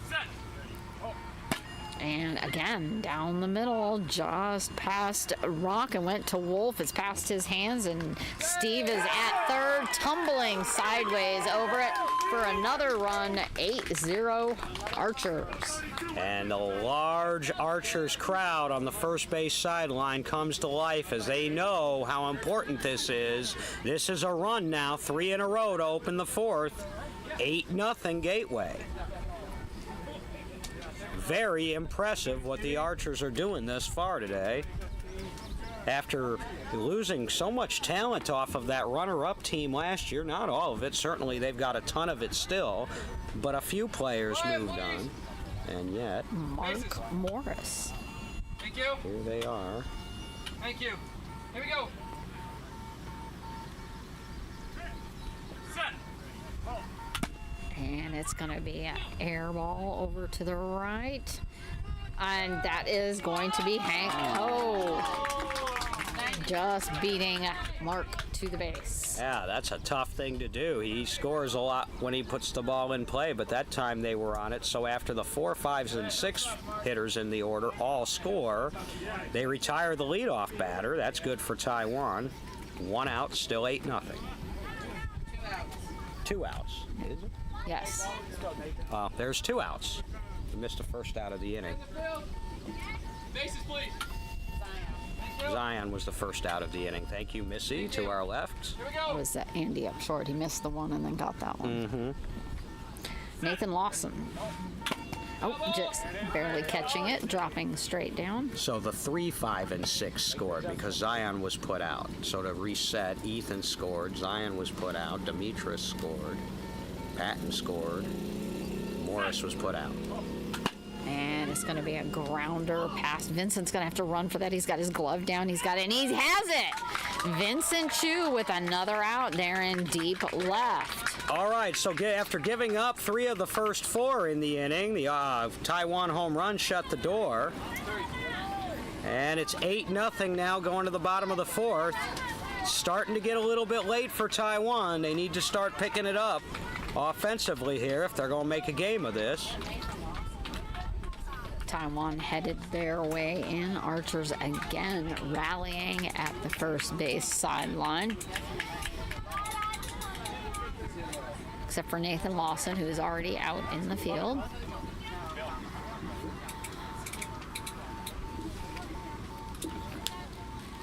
Set. And again, down the middle, just past Rock and went to Wolf. It's past his hands, and Steve is at third, tumbling sideways over it for another run. 8-0 Archers. And the large Archers crowd on the first base sideline comes to life as they know how important this is. This is a run now, 3 in a row to open the 4th. 8-0 Gateway. Very impressive what the Archers are doing this far today. After losing so much talent off of that runner-up team last year, not all of it, certainly they've got a ton of it still, but a few players moved on. And yet, Mark Morris. Thank you. Here they are. Thank you. Here we go. Set. And it's going to be an air ball over to the right. And that is going to be Hank Ho. Just beating Mark to the base. Yeah, that's a tough thing to do. He scores a lot when he puts the ball in play, but that time they were on it. So after the 4, 5s, and 6 hitters in the order all score, they retire the leadoff batter. That's good for Taiwan. 1 out, still 8-0. 2 outs. Is it? Yes. There's 2 outs. He missed the first out of the inning. Bases, please. Zion was the first out of the inning. Thank you, Missy, to our left. Here we go. Was Andy up short? He missed the one and then got that one. Nathan Lawson. Oh, just barely catching it, dropping straight down. So the 3, 5, and 6 scored because Zion was put out. So to reset, Ethan scored, Zion was put out, Demetris scored, Patton scored, Morris was put out. And it's going to be a grounder pass. Vincent's going to have to run for that. He's got his glove down. He's got it, and he has it. Vincent Chu with another out there in deep left. All right, so after giving up 3 of the first 4 in the inning, the Taiwan home run shut the door. And it's 8-0 now going to the bottom of the 4th. Starting to get a little bit late for Taiwan. They need to start picking it up offensively here if they're going to make a game of this. Taiwan headed their way in. Archers again rallying at the first base sideline. Except for Nathan Lawson, who is already out in the field.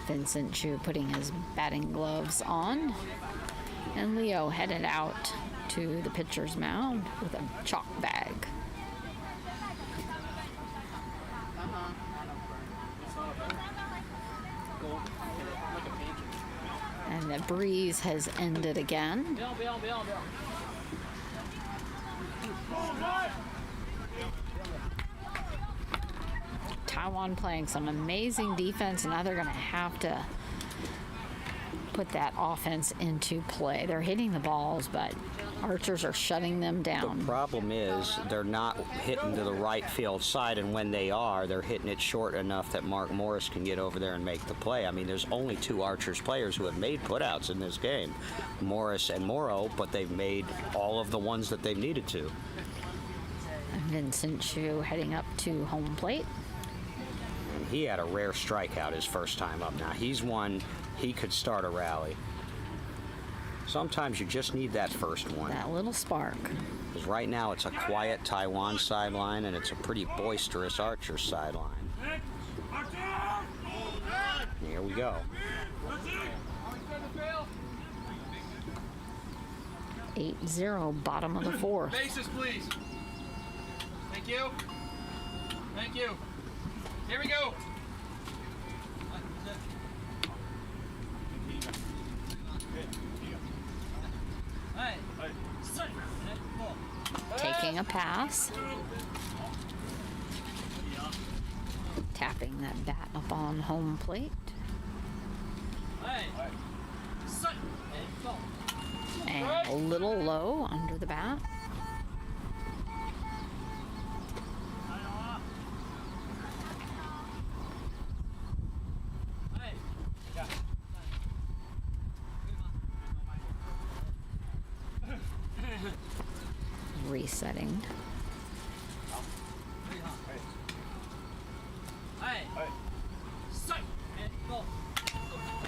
Vincent Chu putting his batting gloves on. And Leo headed out to the pitcher's mound with a chalk bag. And the breeze has ended again. Taiwan playing some amazing defense, and now they're going to have to put that offense into play. They're hitting the balls, but archers are shutting them down. The problem is they're not hitting to the right field side, and when they are, they're hitting it short enough that Mark Morris can get over there and make the play. I mean, there's only 2 Archers players who have made putouts in this game, Morris and Morrow, but they've made all of the ones that they've needed to. Vincent Chu heading up to home plate. And he had a rare strikeout his first time up. Now, he's one, he could start a rally. Sometimes you just need that first one. That little spark. Because right now it's a quiet Taiwan sideline and it's a pretty boisterous Archer sideline. Here we go. 8-0, bottom of the 4th. Bases, please. Thank you. Thank you. Here we go. Taking a pass. Tapping that bat up on home plate. And a little low under the bat. Resetting.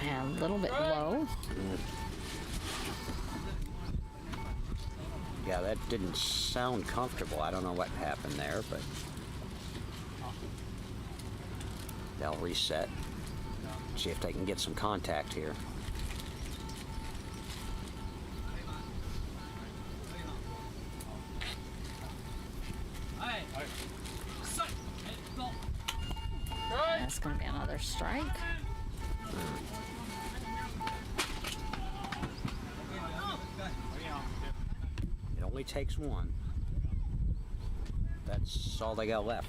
And a little bit low. Yeah, that didn't sound comfortable. I don't know what happened there, but they'll reset. See if they can get some contact here. That's going to be another strike. It only takes one. That's all they got left.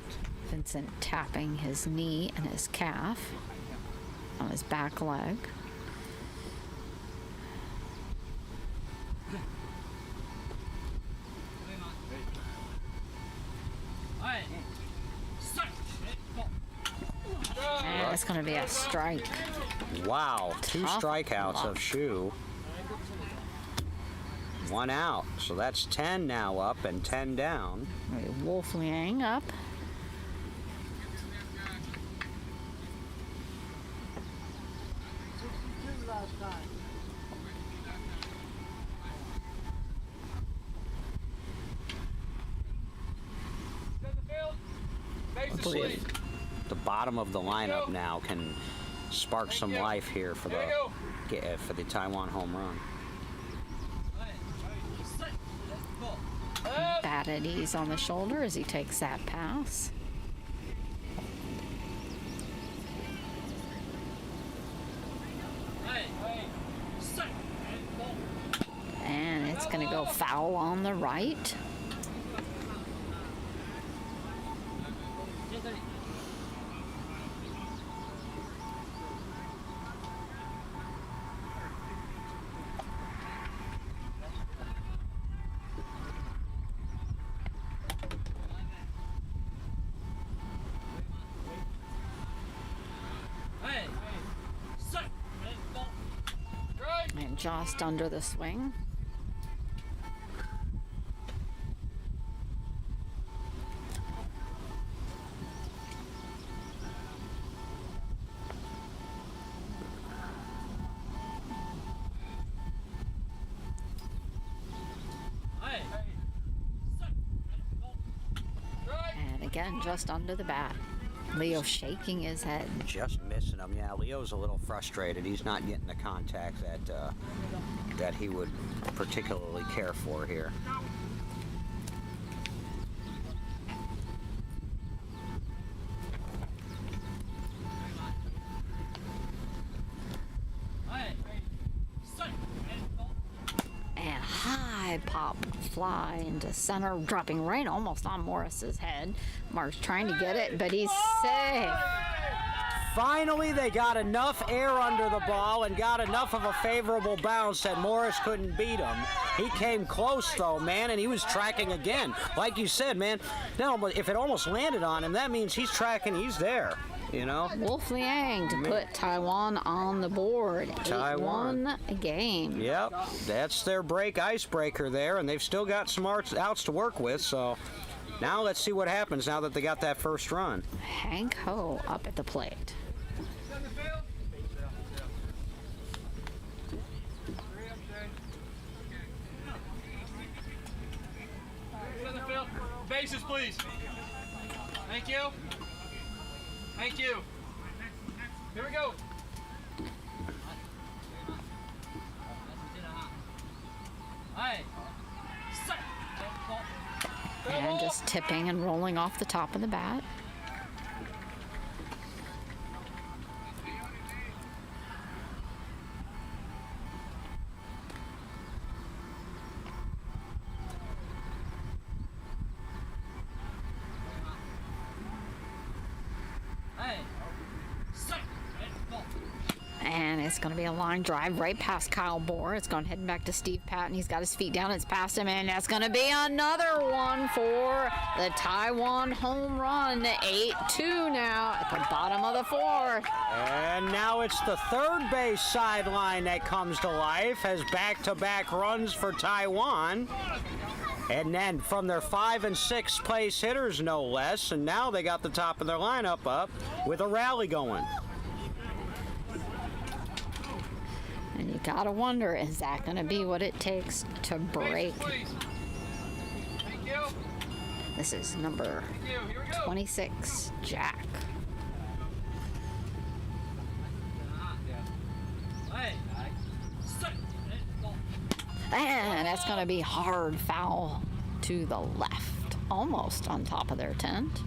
Vincent tapping his knee and his calf on his back leg. And it's going to be a strike. Wow, 2 Tough strikeouts luck. of Shu. 1 out. So that's 10 now up and 10 down. Wolf Liang up. Bases, See please. if the bottom of the lineup now can spark some life here for the Taiwan home run. Bat at ease on the shoulder as he takes that pass. And it's going to go foul on the right. And just under the swing. And again, just under the bat. Leo shaking his head. Just missing him. Yeah, Leo's a little frustrated. He's not getting the contact that he would particularly care for here. high pop fly into center, dropping right almost on Morris's head. Mark's trying to get it, but he's safe. Finally, they got enough air under the ball and got enough of a favorable bounce that Morris couldn't beat him. He came close, though, man, and he was tracking again. Like you said, man, now if it almost landed on him, that means he's tracking, he's there, you know? Wolf Liang to put Taiwan on the board. Taiwan. 8-1 game. Yep, that's their icebreaker there, and they've still got some outs to work with, so now let's see what happens now that they got that first run. Hank Ho up at the plate. Bases, please. Thank you. Thank you. Here we go. And just tipping and rolling off the top of the bat. And it's going to be a line drive right past Kyle Bohr. It's going heading back to Steve Patton. He's got his feet down. It's past him, and that's going to be another one for the Taiwan home run. 8-2 now at the bottom of the fourth. And now it's the third base sideline that comes to life as back-to-back runs for Taiwan. And then from their 5 and 6 place hitters, no less. And now they got the top of their lineup up with a rally going. And you gotta wonder, is that gonna be what it takes to break? Thank you. This is number Here we go. 26, Jack. And that's gonna be hard foul to the left, almost on top of their tent.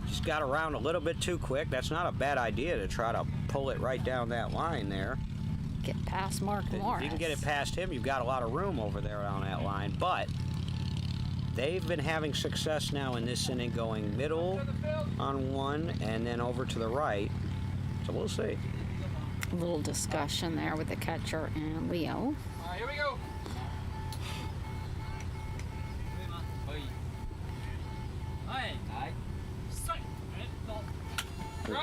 Just got around a little bit too quick. That's not a bad idea to try to pull it right down that line there. Get past Mark Morris. If you can get it past him, you've got a lot of room over there on that line. But they've been having success now in this inning, going middle on one and then over to the right. So we'll see. A little discussion there with the catcher and Leo. All right, here we go.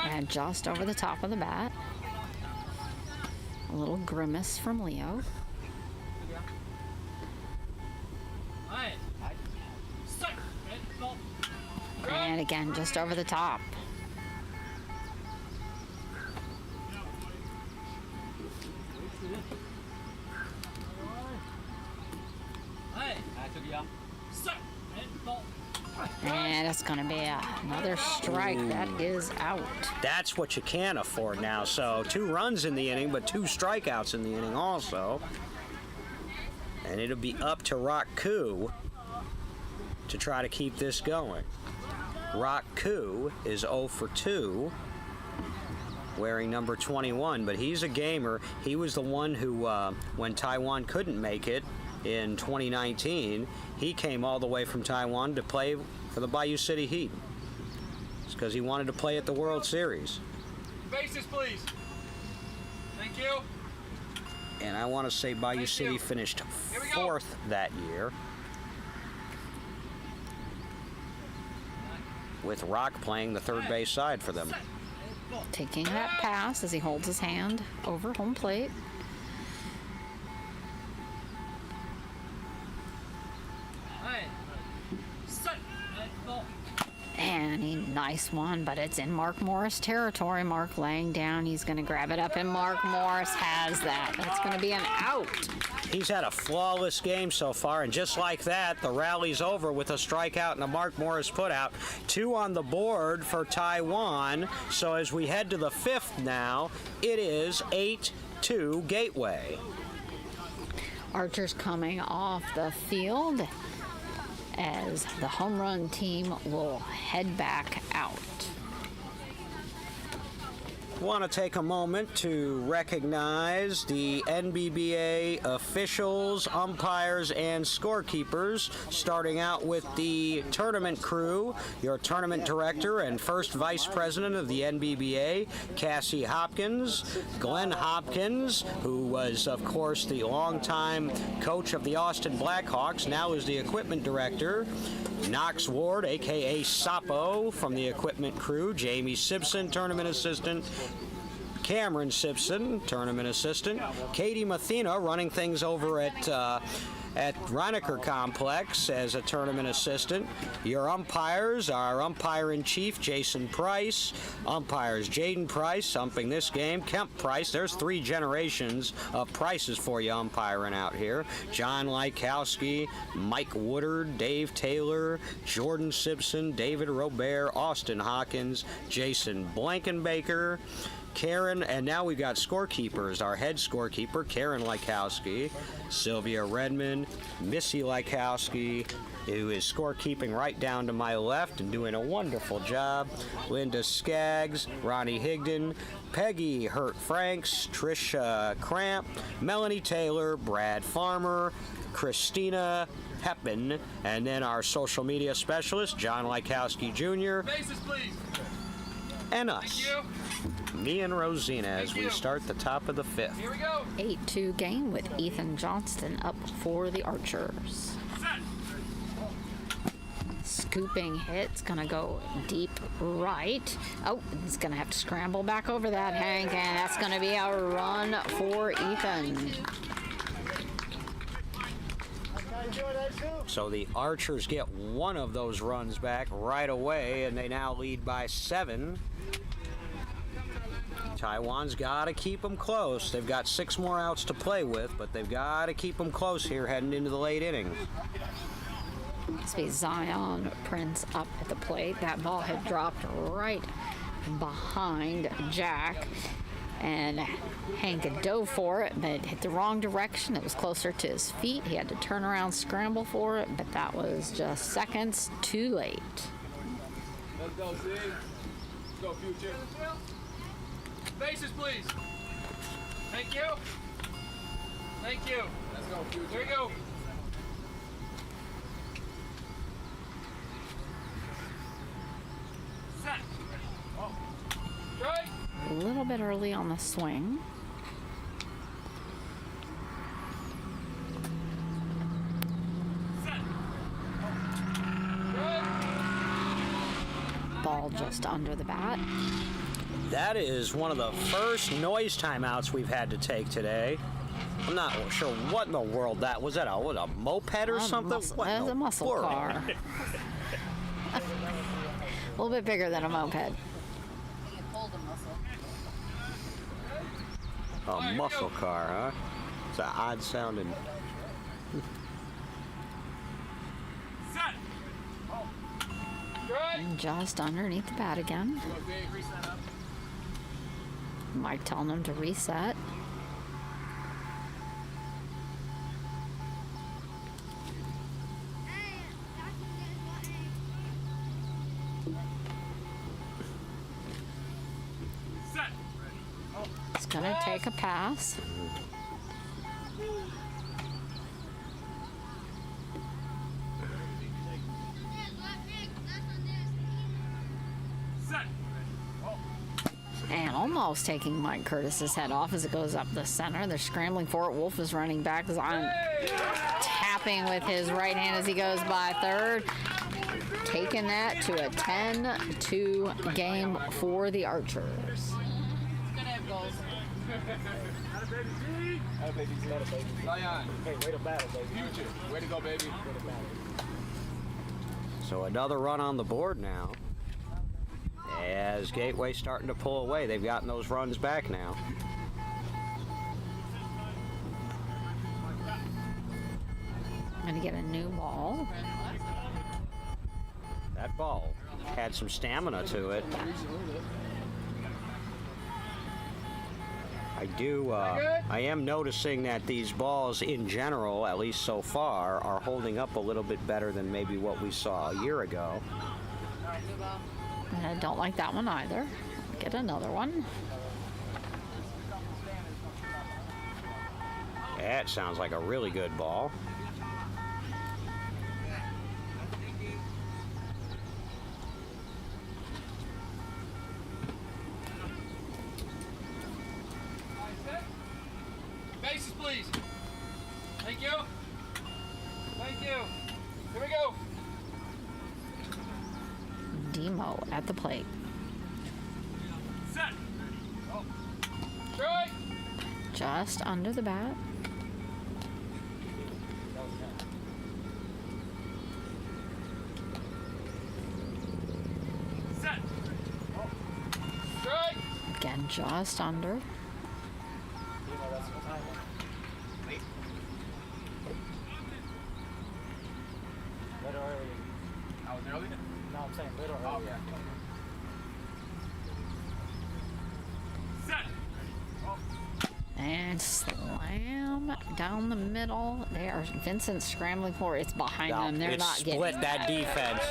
And just over the top of the bat. A little grimace from Leo. And again, just over the top. And it's going to be another strike. That is out. That's what you can afford now. So 2 runs in the inning, but 2 strikeouts in the inning also. And it'll be up to Rock Koo to try to keep this going. Rock Koo is 0 for 2, wearing number 21, but he's a gamer. He was the one who, when Taiwan couldn't make it in 2019, he came all the way from Taiwan to play for the Bayou City Heat. It's because he wanted to play at the World Series. Bases, please. Thank you. And I want to say Bayou City finished 4th that year, with Rock playing the third base side for them. Taking that pass as he holds his hand over home plate. And a nice one, but it's in Mark Morris territory. Mark laying down. He's going to grab it up, and Mark Morris has that. That's going to be an out. He's had a flawless game so far, and just like that, the rally's over with a strikeout and a Mark Morris putout. 2 on the board for Taiwan. So as we head to the 5th now, it is 8-2 Gateway. Archer's coming off the field as the home run team will head back out. Want to take a moment to recognize the NBBA officials, umpires, and scorekeepers, starting out with the tournament crew, your tournament director and first vice president of the NBBA, Cassie Hopkins, Glenn Hopkins, who was, of course, the longtime coach of the Austin Blackhawks, now is the equipment director, Knox Ward, a.k.a. Sapo, from the equipment crew, Jamie Simpson, tournament assistant, Cameron Simpson, tournament assistant, Katie Mathena, running things over at Reinecker Complex as a tournament assistant. Your umpires are umpire-in-chief Jason Price, umpires Jaden Price, umping this game, Kemp Price. There's 3 generations of Prices for you umpiring out here. John Lykowski, Mike Woodard, Dave Taylor, Jordan Simpson, David Robert, Austin Hawkins, Jason Blankenbaker, Karen, and now we've got scorekeepers. Our head scorekeeper, Karen Lykowski, Sylvia Redmond, Missy Lykowski, who is scorekeeping right down to my left and doing a wonderful job, Linda Skaggs, Ronnie Higdon, Peggy Hurt-Franks, Tricia Cramp, Melanie Taylor, Brad Farmer, Christina Heppen, and then our social media specialist, John Lykowski Jr., Faces, please. and us. Thank you. Me and Rosina as we start the top of the 5th. Here we go. 8-2 game with Ethan Johnston up for the Archers. Set. Scooping hit's gonna go deep right. Oh, he's gonna have to scramble back over that, Hank, and that's gonna be a run for Ethan. So the Archers get one of those runs back right away, and they now lead by 7. Taiwan's got to keep them close. They've got 6 more outs to play with, but they've got to keep them close here heading into the late innings. This be Zion Prince up at the plate. That ball had dropped right behind Jack, and Hank dove for it, but it hit the wrong direction. It was closer to his feet. He had to turn around, scramble for it, but that was just seconds too late. Let's go, Z. Let's go, future. Faces, please. Thank you. Thank you. Let's go, future. Here we go. Set. Oh. Right. A little bit early on the swing. Set. Right. Ball just under the bat. That is one of the first noise timeouts we've had to take today. I'm not sure what in the world that was. That a moped or something? What in That's the a muscle world? car. A little bit bigger than a moped. A muscle car, huh? It's an odd sounding. Set. Right. And just underneath the bat again. Go, Dave. Reset up. Mike telling him to reset. Set. It's gonna take a pass. Set. And almost taking Mike Curtis's head off as it goes up the center. They're scrambling for it. Wolf is running back. Zion tapping with his right hand as he goes by third. Taking that to a 10-2 game for the Archers. Zion. Hey, way to battle, baby. Future. Way to go, baby. So another run on the board now. As Gateway starting to pull away, they've gotten those runs back now. Going to get a new ball. That ball had some stamina to it. I am noticing that these balls in general, at least so far, are holding up a little bit better than maybe what we saw a year ago. And I don't like that one either. Get another one. That sounds like a really good ball. Bases, please. Thank you. Thank you. Here we go. Demo at the plate. Set. Strike. Just under the bat. Set. Strike. Again, just under. Little early. I was early. No, I'm saying little early. Oh, yeah. Set. And slam down the middle. There, Vincent scrambling for it. It's behind them. They're It not getting split that defense.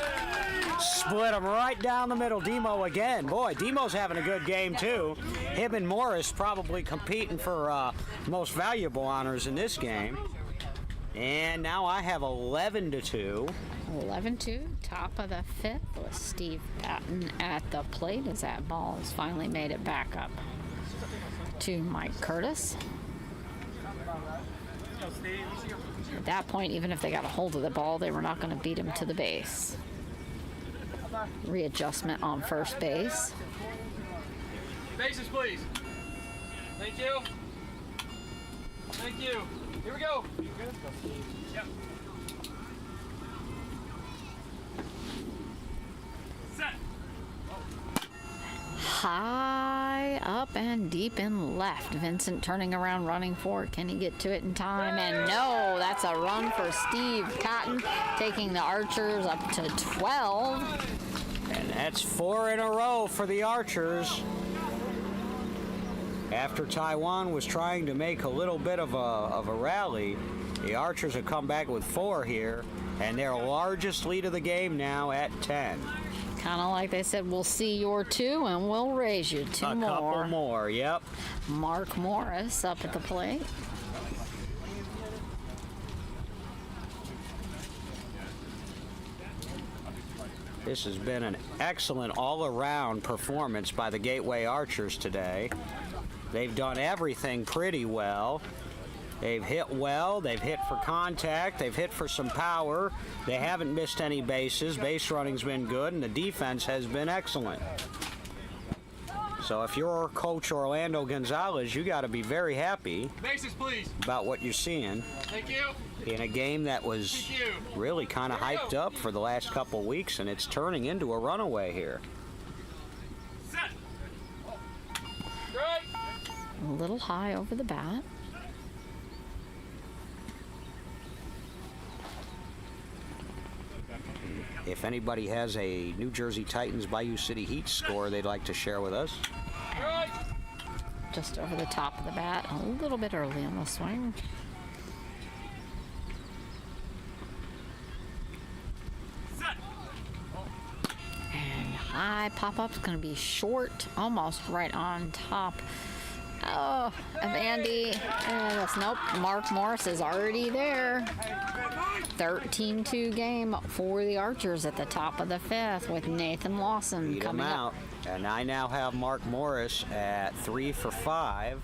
Split them right down the middle. Demo again. Boy, Demo's having a good game too. Him and Morris probably competing for most valuable honors in this game. And now I have 11-2. 11-2, top of the fifth with Steve Patton at the plate as that ball has finally made it back up to Mike Curtis. At that point, even if they got a hold of the ball, they were not going to beat him to the base. Readjustment on first base. Bases, please. Thank you. Thank you. Here we go. Yep. Set. High up and deep in left. Vincent turning around, running for it. Can he get to it in time? And no, that's a run for Steve Patton, taking the Archers up to 12. And that's 4 in a row for the Archers. After Taiwan was trying to make a little bit of a rally, the Archers have come back with 4 here, and their largest lead of the game now at 10. Kind of like they said, we'll see your 2 and we'll raise you 2 more. A couple more, yep. Mark Morris up at the plate. This has been an excellent all-around performance by the Gateway Archers today. They've done everything pretty well. They've hit well, they've hit for contact, they've hit for some power. They haven't missed any bases. Base running's been good, and the defense has been excellent. So if you're Coach Orlando Gonzalez, you got to be very happy Bases, please. about what you're seeing Thank you. in a game that was really kind of hyped up for the last couple weeks, and it's turning into a runaway here. Set. Strike. A little high over the bat. If anybody has a New Jersey Titans Bayou City Heat score they'd like to share with us, Strike. Just over the top of the bat, a little bit early on the swing. Set. And high pop-up's going to be short, almost right on top of Andy. Nope, Mark Morris is already there. 13-2 game for the Archers at the top of the fifth with Nathan Lawson beat them coming out. up. And I now have Mark Morris at 3 for 5.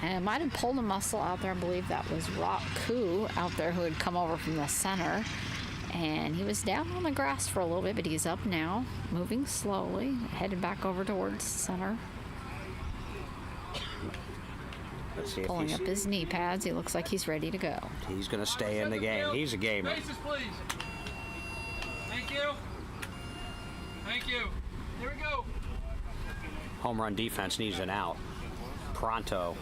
And might have pulled a muscle out there. I believe that was Rock Koo out there who had come over from the center. And he was down on the grass for a little bit, but he's up now, moving slowly, headed back over towards center. Let's see if Pulling up his knee pads. He looks like he's ready to go. he's going to stay in the game. He's a gamer. Bases, please. Thank you. Thank you. Here we go. Home run defense needs an out. Pronto.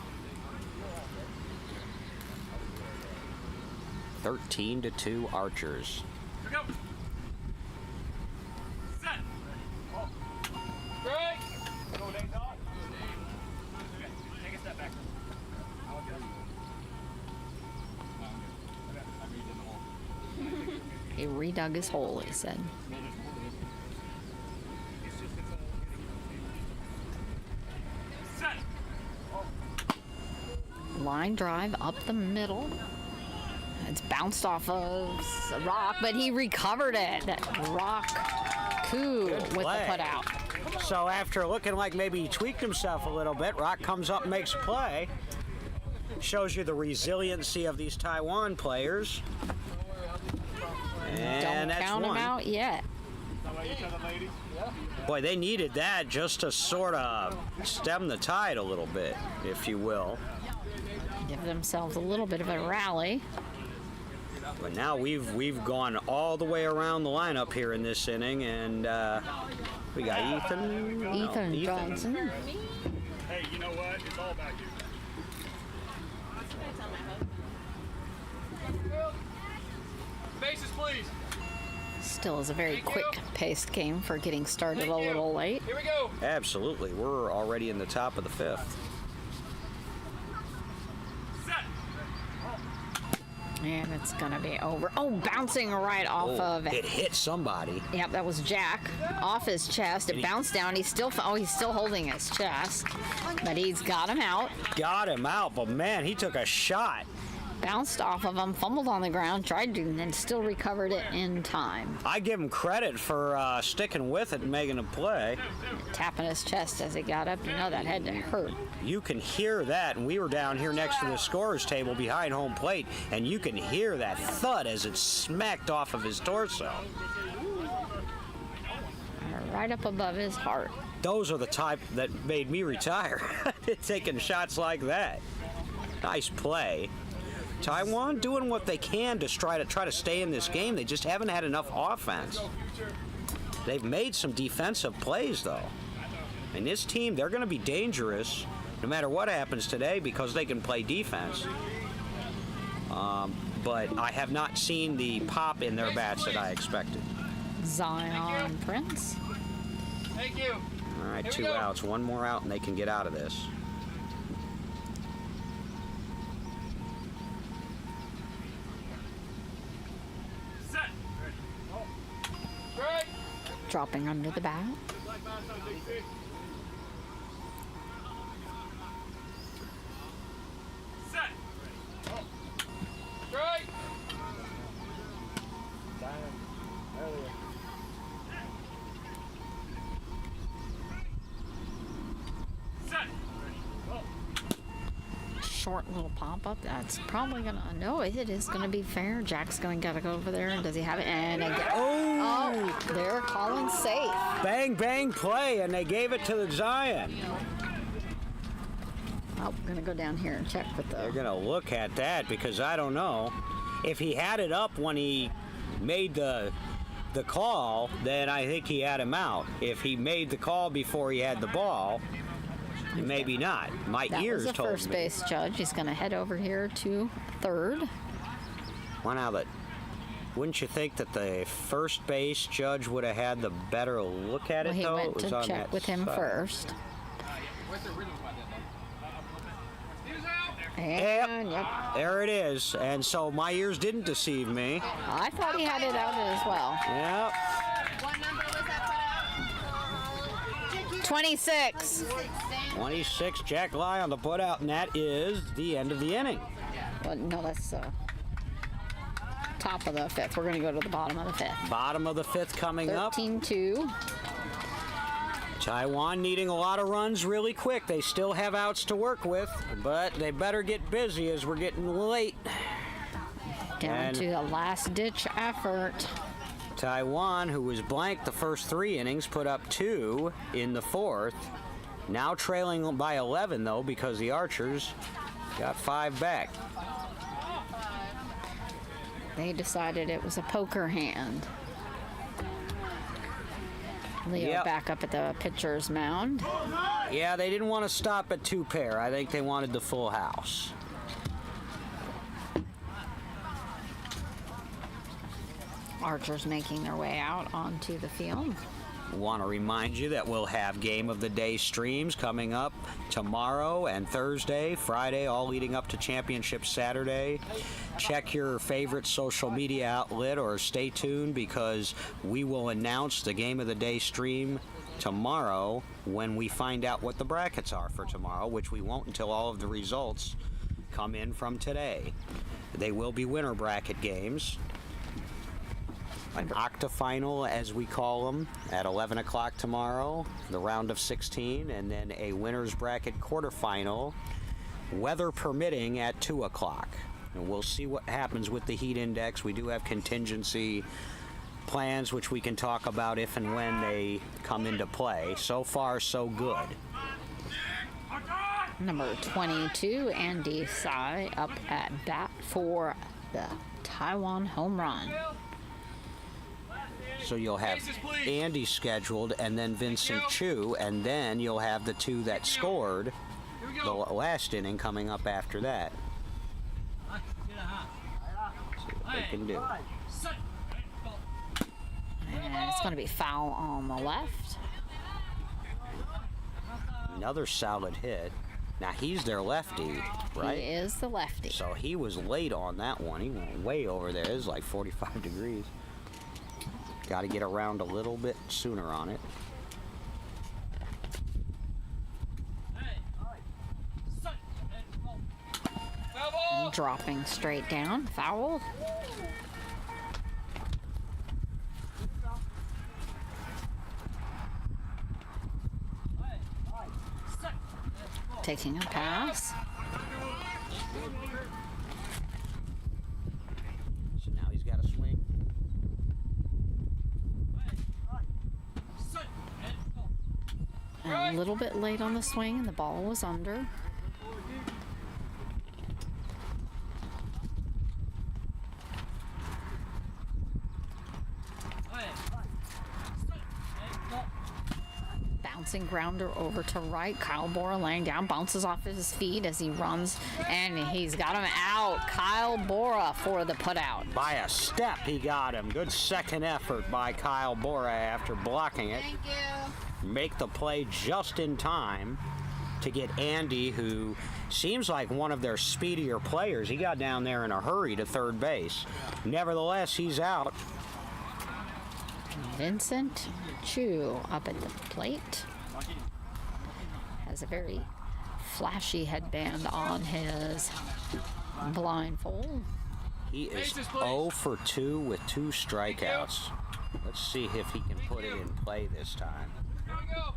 13-2 Archers. Here we go. Set. Strike. Take a step back. He redug his hole, he said. line drive up the middle. It's bounced off of a rock, but he recovered it. Rock coup with the putout. So after looking like maybe he tweaked himself a little bit, Rock comes up and makes a play. Shows you the resiliency of these Taiwan players. And Don't that's count one. him out yet. Boy, they needed that just to sort of stem the tide a little bit, if you will. Give themselves a little bit of a rally. But now we've gone all the way around the lineup here in this inning, and we got Ethan Johnson. Hey, you know what? It's all about you. Bases, please. Still is a very quick-paced game for getting started a little late. Here we go. Absolutely. We're already in the top of the fifth. Set. And it's going to be over. Oh, bouncing right off of It it. hit somebody. Yep, that was Jack. Off his chest. It bounced down. He's still holding his chest. But he's got him out. Got him out, but man, he took a shot. Bounced off of him, fumbled on the ground, tried to, and then still recovered it in time. I give him credit for sticking with it and making a play. Tapping his chest as he got up. You know that had to hurt. You can hear that, and we were down here next to the scorer's table behind home plate, and you can hear that thud as it smacked off of his torso. Right up above his heart. Those are the type that made me retire, taking shots like that. Nice play. Taiwan doing what they can to try to stay in this game. They just haven't had enough offense. They've made some defensive plays, though. And this team, they're going to be dangerous no matter what happens today because they can play defense. But I have not seen the pop in their bats that I expected. Zion Prince. Thank you. All right, Here we 2 go. outs. One more out, and they can get out of this. Set. Right. Dropping under the bat. Set. Right. Earlier. Set. Short little pop-up. That's probably going to... No, it is going to be fair. Jack's going to got to go over there. Does he have it? And again. Oh, they're calling safe. Bang, bang play, and they gave it to the Zion. Oh, we're going to go down here and check with They're the... going to look at that because I don't know. If he had it up when he made the call, then I think he had him out. If he made the call before he had the ball, maybe not. My That ears was the told first me. base judge. He's going to head over here to third. Well, now that, wouldn't you think that the first base judge would have had the better look at Well, it, he though? went It was to on check that with him side. first. Where's the rhythm about that, though? He was out. And, yep. There it is. And so my ears didn't deceive me. I thought he had it out as well. Yep. What number was that put out? 26. 26, Jack Lai on the putout, and that is the end of the inning. Well, no, that's top of the fifth. We're going to go to the bottom of the fifth. Bottom of the fifth coming up. 13-2. Taiwan needing a lot of runs really quick. They still have outs to work with, but they better get busy as we're getting late. Down And- to the last-ditch effort. Taiwan, who was blank the first 3 innings, put up 2 in the 4th. Now trailing by 11, though, because the Archers got 5 back. They decided it was a poker hand. Leo Yep. back up at the pitcher's mound. Yeah, they didn't want to stop at 2 pair. I think they wanted the full house. Archers making their way out onto the field. Want to remind you that we'll have Game of the Day streams coming up tomorrow and Thursday, Friday, all leading up to Championship Saturday. Check your favorite social media outlet or stay tuned because we will announce the Game of the Day stream tomorrow when we find out what the brackets are for tomorrow, which we won't until all of the results come in from today. They will be winter bracket games. An octafinal, as we call them, at 11 o'clock tomorrow, the round of 16, and then a winner's bracket quarterfinal, weather permitting, at 2 o'clock. And we'll see what happens with the heat index. We do have contingency plans, which we can talk about if and when they come into play. So far, so good. Number 22, Andy Tsai, up at bat for the Taiwan home run. So you'll have Andy scheduled, and then Vincent Chu, and then you'll have the two that scored the last inning coming up after that. See what they can do. And it's going to be foul on the left. Another solid hit. Now he's their lefty, right? He is the lefty. So he was late on that one. He went way over there. It was like 45 degrees. Got to get around a little bit sooner on it. Dropping straight down, foul. Taking a pass. So now he's got to swing. A little bit late on the swing, and the ball was under. Bouncing grounder over to right. Kyle Bora laying down, bounces off his feet as he runs, and he's got him out. Kyle Bora for the putout. By a step, he got him. Good second effort by Kyle Bora after blocking it. Thank you. Make the play just in time to get Andy, who seems like one of their speedier players. He got down there in a hurry to third base. Nevertheless, he's out. Vincent Chu up at the plate. Has a very flashy headband on his blindfold. He is 0 for 2 with 2 strikeouts. Let's see if he can put it in play this time. Here we go.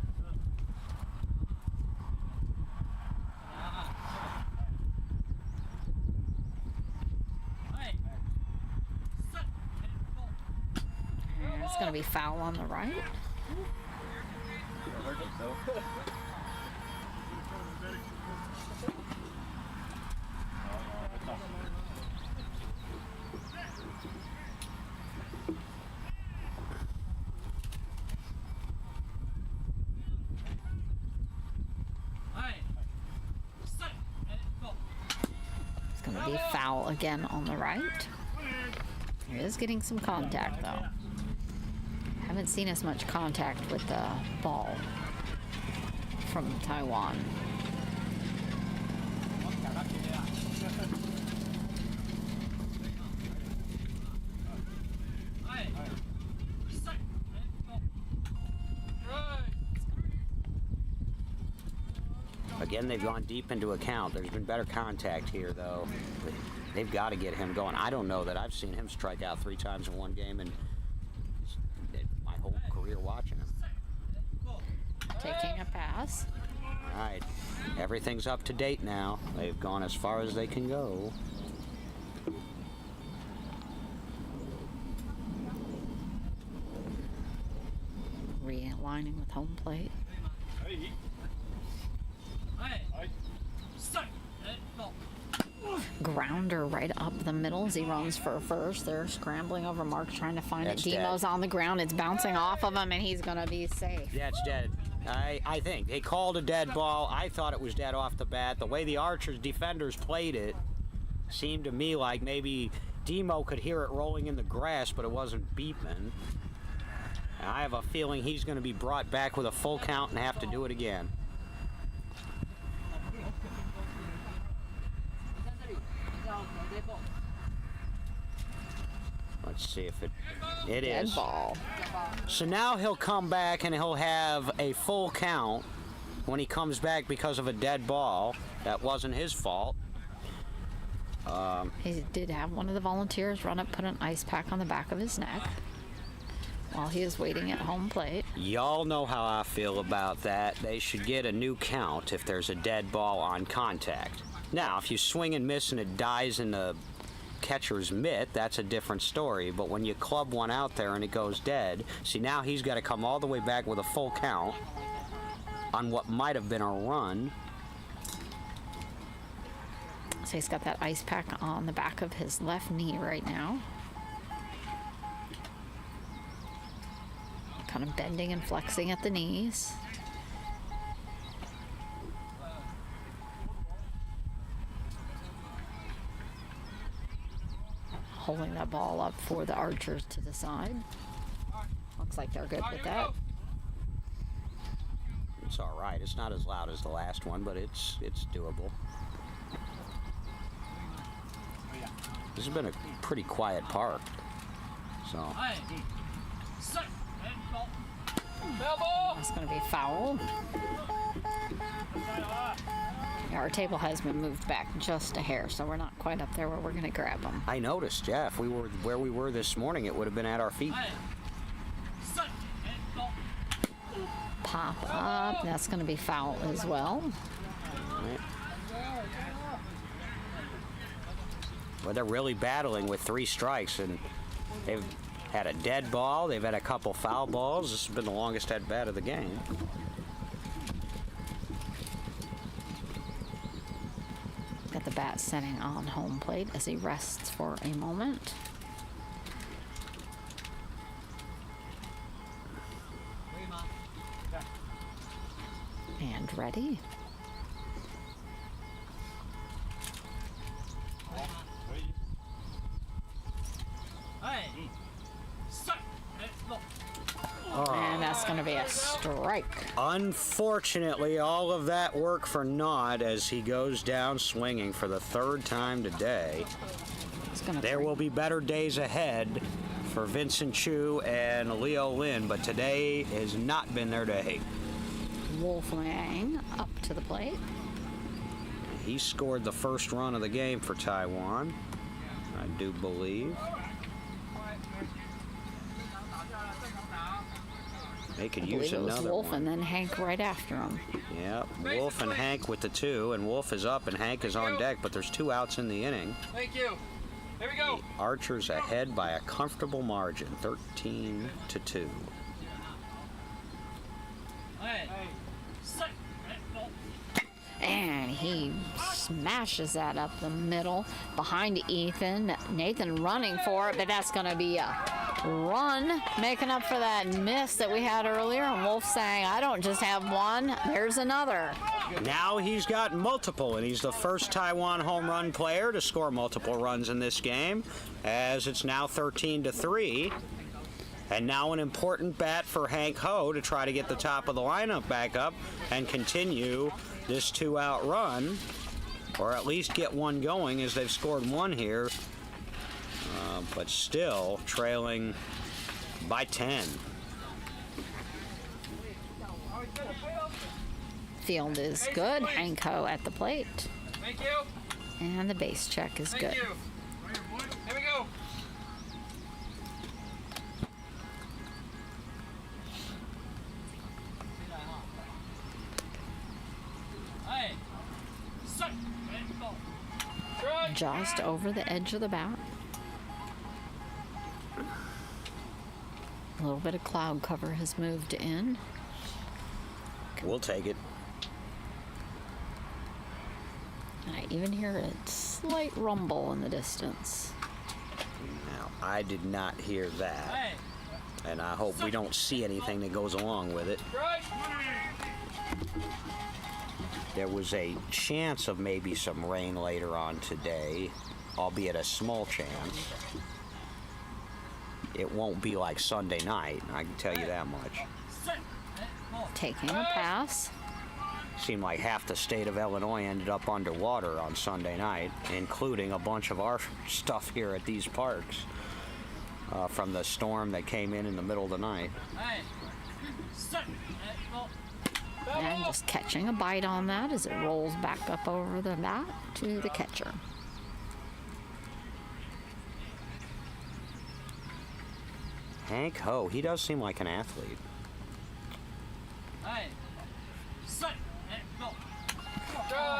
And it's going to be foul on the right. It's going to be foul again on the right. He is getting some contact though. Haven't seen as much contact with the ball from Taiwan. Again, they've gone deep into a count. There's been better contact here, though. They've got to get him going. I don't know that I've seen him strike out 3 times in one game in my whole career watching him. Taking a pass. All right, everything's up to date now. They've gone as far as they can go. Realigning with home plate. Grounder right up the middle as he runs for first. They're scrambling over Mark trying to find That's it. Demo's dead. on the ground. It's bouncing off of him, and he's going to be safe. That's dead. I think they called a dead ball. I thought it was dead off the bat. The way the Archers defenders played it seemed to me like maybe Demo could hear it rolling in the grass, but it wasn't beeping. And I have a feeling he's going to be brought back with a full count and have to do it again. Let's see if it Dead is. ball. So now he'll come back and he'll have a full count when he comes back because of a dead ball. That wasn't his fault. He did have one of the volunteers run up, put an ice pack on the back of his neck while he is waiting at home plate. Y'all know how I feel about that. They should get a new count if there's a dead ball on contact. Now, if you swing and miss and it dies in the catcher's mitt, that's a different story. But when you club one out there and it goes dead, see, now he's got to come all the way back with a full count on what might have been a run. So he's got that ice pack on the back of his left knee right now. Kind of bending and flexing at the knees. Holding that ball up for the archers to decide. Looks like they're good with that. It's all right. It's not as loud as the last one, but it's doable. This has been a pretty quiet park. So that's going to be foul. Yeah, our table has been moved back just a hair, so we're not quite up there where we're going to grab them. I noticed, yeah, if we were where we were this morning, it would have been at our feet. Pop up. That's going to be foul as well. Right. Well, they're really battling with 3 strikes, and they've had a dead ball. They've had a couple foul balls. This has been the longest at bat of the game. Got the bat setting on home plate as he rests for a moment. And ready. And that's going to be a strike. Unfortunately, all of that work for naught as he goes down swinging for the 3rd time today. There will be better days ahead for Vincent Chu and Leo Lin, but today has not been their day. Wolfgang up to the plate. He scored the first run of the game for Taiwan, I do believe. They could use another Wolf one. And then Hank right after him. Yep, Wolf and Hank with the 2, and Wolf is up and Hank is on deck, but there's 2 outs in the inning. Thank you. Here we go. The Archers ahead by a comfortable margin, 13-2. And he smashes that up the middle behind Ethan. Nathan running for it, but that's going to be a run, making up for that miss that we had earlier. And Wolf saying, I don't just have one, there's another. Now he's got multiple, and he's the first Taiwan home run player to score multiple runs in this game, as it's now 13-3. And now an important bat for Hank Ho to try to get the top of the lineup back up and continue this 2-out run, or at least get one going, as they've scored one here, but still trailing by 10. Field is good. Hank Ho at the plate. Thank you. And the base check is Thank good. you. Here we go. Just over the edge of the bat. A little bit of cloud cover has moved in. We'll take it. And I even hear a slight rumble in the distance. Now, I did not hear that, and I hope we don't see anything that goes along with it. There was a chance of maybe some rain later on today, albeit a small chance. It won't be like Sunday night, I can tell you that much. Taking a pass. Seemed like half the state of Illinois ended up underwater on Sunday night, including a bunch of our stuff here at these parks from the storm that came in the middle of the night. And just catching a bite on that as it rolls back up over the bat to the catcher. Hank Ho, he does seem like an athlete. Hey. Set. And go.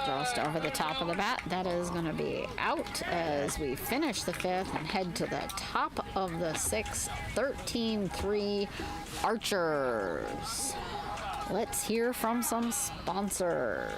Just over the top of the bat. That is going to be out as we finish the fifth and head to the top of the sixth. 13-3 Archers. Let's hear from some sponsors.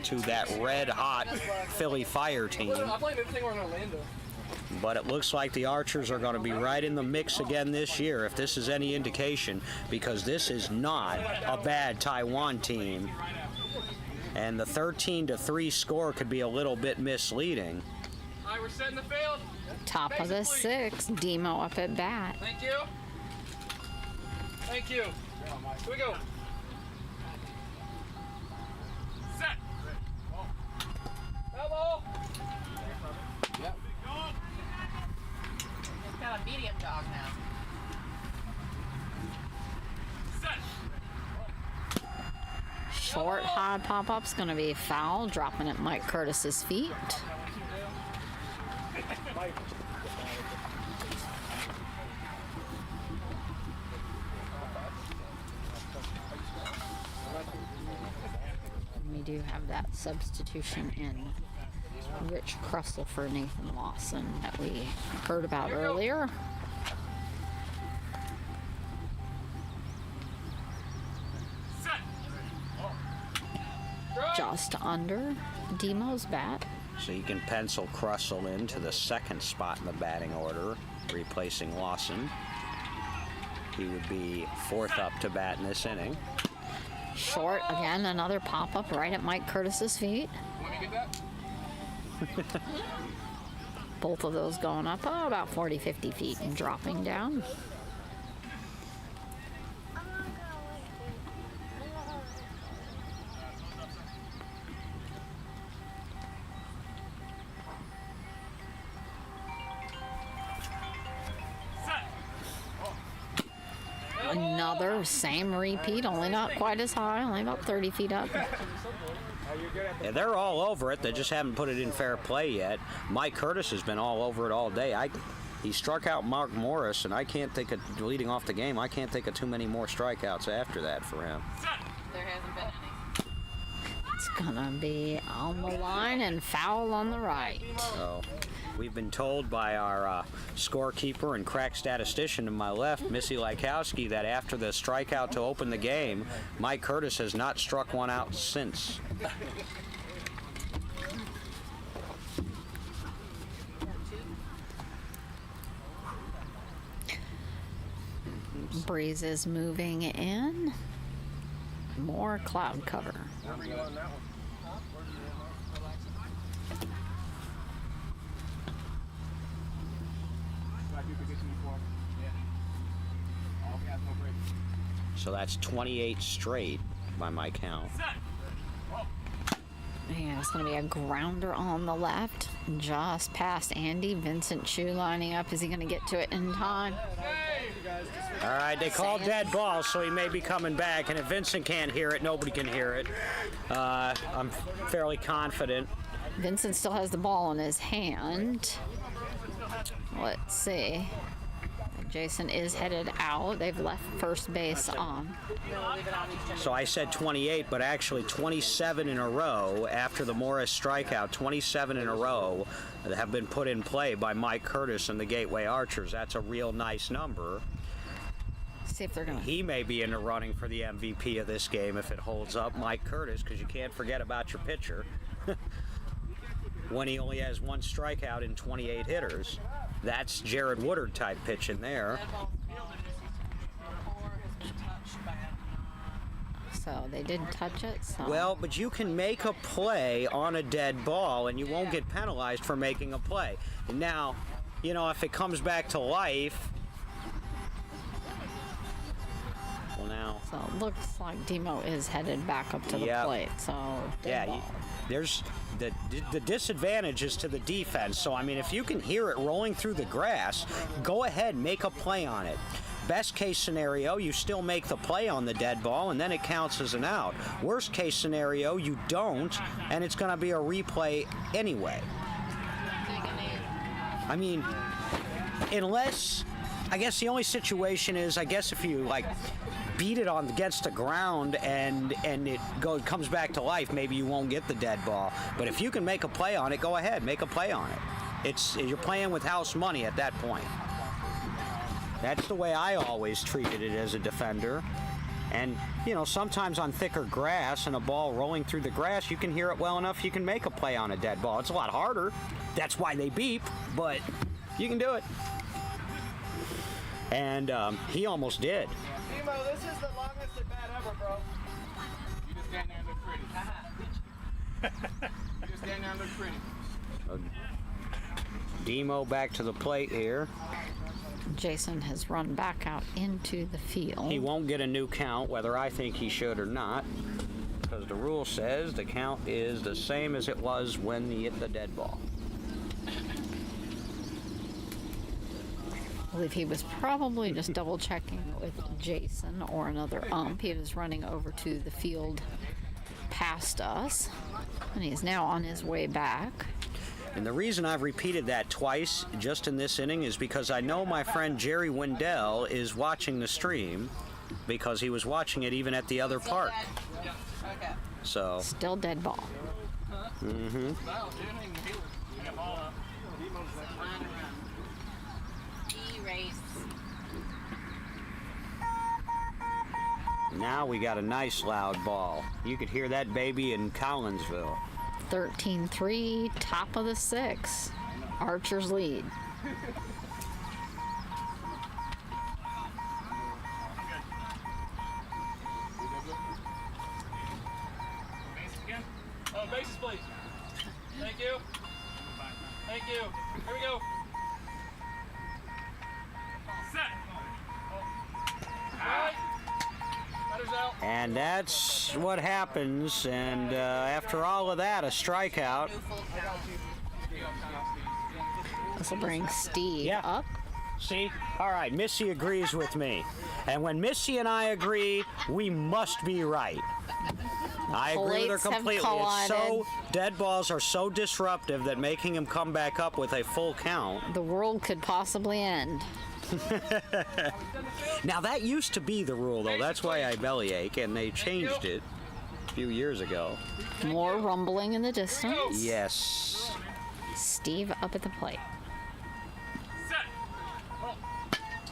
To that red-hot Philly Fire team. I played everything in Orlando. But it looks like the Archers are going to be right in the mix again this year, if this is any indication, because this is not a bad Taiwan team. And the 13-3 score could be a little bit misleading. All right, we're setting the field. Top of the sixth. Demo up at bat. Thank you. Thank you. Here we go. Set. Elbow. Yep. It's got a medium dog now. Set. Short high pop-up's going to be foul, dropping at Mike Curtis's feet. We do have that substitution in Rich Krusell for Nathan Lawson that we heard about earlier. Set. Just under Demo's bat. So you can pencil Krusell into the second spot in the batting order, replacing Lawson. He would be fourth up to bat in this inning. Short again, another pop-up right at Mike Curtis's feet. Want me to get that? Both of those going up about 40-50 feet and dropping down. Another same repeat, only not quite as high, only about 30 feet up. Yeah, they're all over it. They just haven't put it in fair play yet. Mike Curtis has been all over it all day. He struck out Mark Morris, and I can't think of, leading off the game, I can't think of too many more strikeouts after that for him. There hasn't been any. It's gonna be on the line and foul on the right. So we've been told by our scorekeeper and crack statistician to my left, Missy Lykowski, that after the strikeout to open the game, Mike Curtis has not struck one out since. Breeze is moving in. More cloud cover. So that's 28 straight by my count. Yeah, it's going to be a grounder on the left, just past Andy. Vincent Chu lining up. Is he going to get to it in time? All right, they called dead ball, so he may be coming back. And if Vincent can't hear it, nobody can hear it. I'm fairly confident. Vincent still has the ball in his hand. Let's see. Jason is headed out. They've left first base on. So I said 28, but actually 27 in a row after the Morris strikeout. 27 in a row that have been put in play by Mike Curtis and the Gateway Archers. That's a real nice number. See if they're going to. He may be in the running for the MVP of this game if it holds up, Mike Curtis, because you can't forget about your pitcher. When he only has one strikeout in 28 hitters. That's Jared Woodard type pitch in there. So they did touch it. So. Well, but you can make a play on a dead ball and you won't get penalized for making a play. And now, you know, if it comes back to life, well now. So it looks like Demo is headed back up to the plate. So dead ball. There's the disadvantage is to the defense. So I mean, if you can hear it rolling through the grass, go ahead, make a play on it. Best case scenario, you still make the play on the dead ball and then it counts as an out. Worst case scenario, you don't, and it's going to be a replay anyway. I mean, unless, I guess the only situation is, I guess if you like beat it on against the ground and it comes back to life, maybe you won't get the dead ball. But if you can make a play on it, go ahead, make a play on it. You're playing with house money at that point. That's the way I always treated it as a defender. And, you know, sometimes on thicker grass and a ball rolling through the grass, you can hear it well enough, you can make a play on a dead ball. It's a lot harder. That's why they beep, but you can do it. And he almost did. Demo, this is the longest at bat ever, bro. You just stand there and look pretty. You just stand there and look pretty. Demo back to the plate here. Jason has run back out into the field. He won't get a new count, whether I think he should or not, because the rule says the count is the same as it was when he hit the dead ball. I believe he was probably just double checking with Jason or another ump. He was running over to the field past us, and he is now on his way back. And the reason I've repeated that twice just in this inning is because I know my friend Jerry Wendell is watching the stream, because he was watching it even at the other park. Okay. So Still dead ball. Mm-hmm. Erase. Now we got a nice loud ball. You could hear that baby in Collinsville. 13-3, top of the sixth. Archers lead. Bases, please. Thank you. Thank you. Here we go. Set. Right. Batter's out. And that's what happens. And after all of that, a strikeout. This will bring Steve up. See? All right, Missy agrees with me. And when Missy and I agree, we must be right. I agree with her completely. It's so, dead balls are so disruptive that making him come back up with a full count. The world could possibly end. Now that used to be the rule, though. That's why I bellyache, and they changed it a few years ago. More rumbling in the distance. Yes. Steve up at the plate.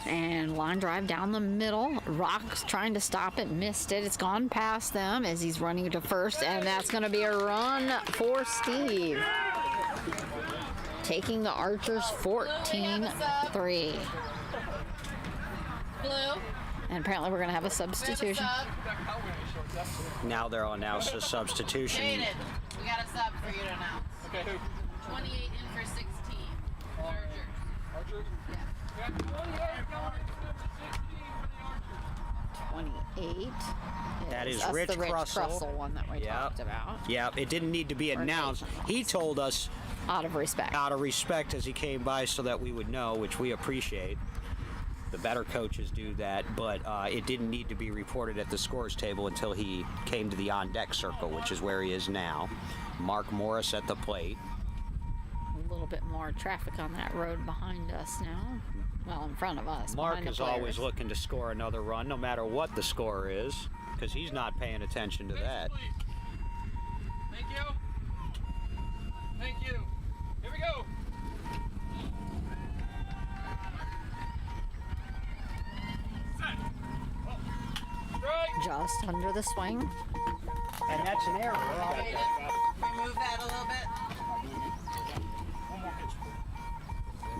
And line drive down the middle. Rock's trying to stop it, missed it. It's gone past them as he's running to first, and that's going to be a run for Steve. Taking the Archers 14-3. Blue. And apparently we're going to have a substitution. Now they'll announce a substitution. Jaden, we got a sub for you to announce. Okay, who? 28 in for 16. Archers. Archers? Yeah. We got 28 going into number 16 for the Archers. 28. That is That's Rich the Rich Russell. one that we Yep. talked about. Yeah, it didn't need to be announced. He told us Out of respect. out of respect as he came by so that we would know, which we appreciate. The better coaches do that, but it didn't need to be reported at the scores table until he came to the on-deck circle, which is where he is now. Mark Morris at the plate. A little bit more traffic on that road behind us now. Well, in front of us. Mark behind the is always players. looking to score another run, no matter what the score is, because he's not paying attention to that. Please. Thank you. Thank you. Here we go. Set. Strike. Just under the swing. And that's an error. Remove that a little bit.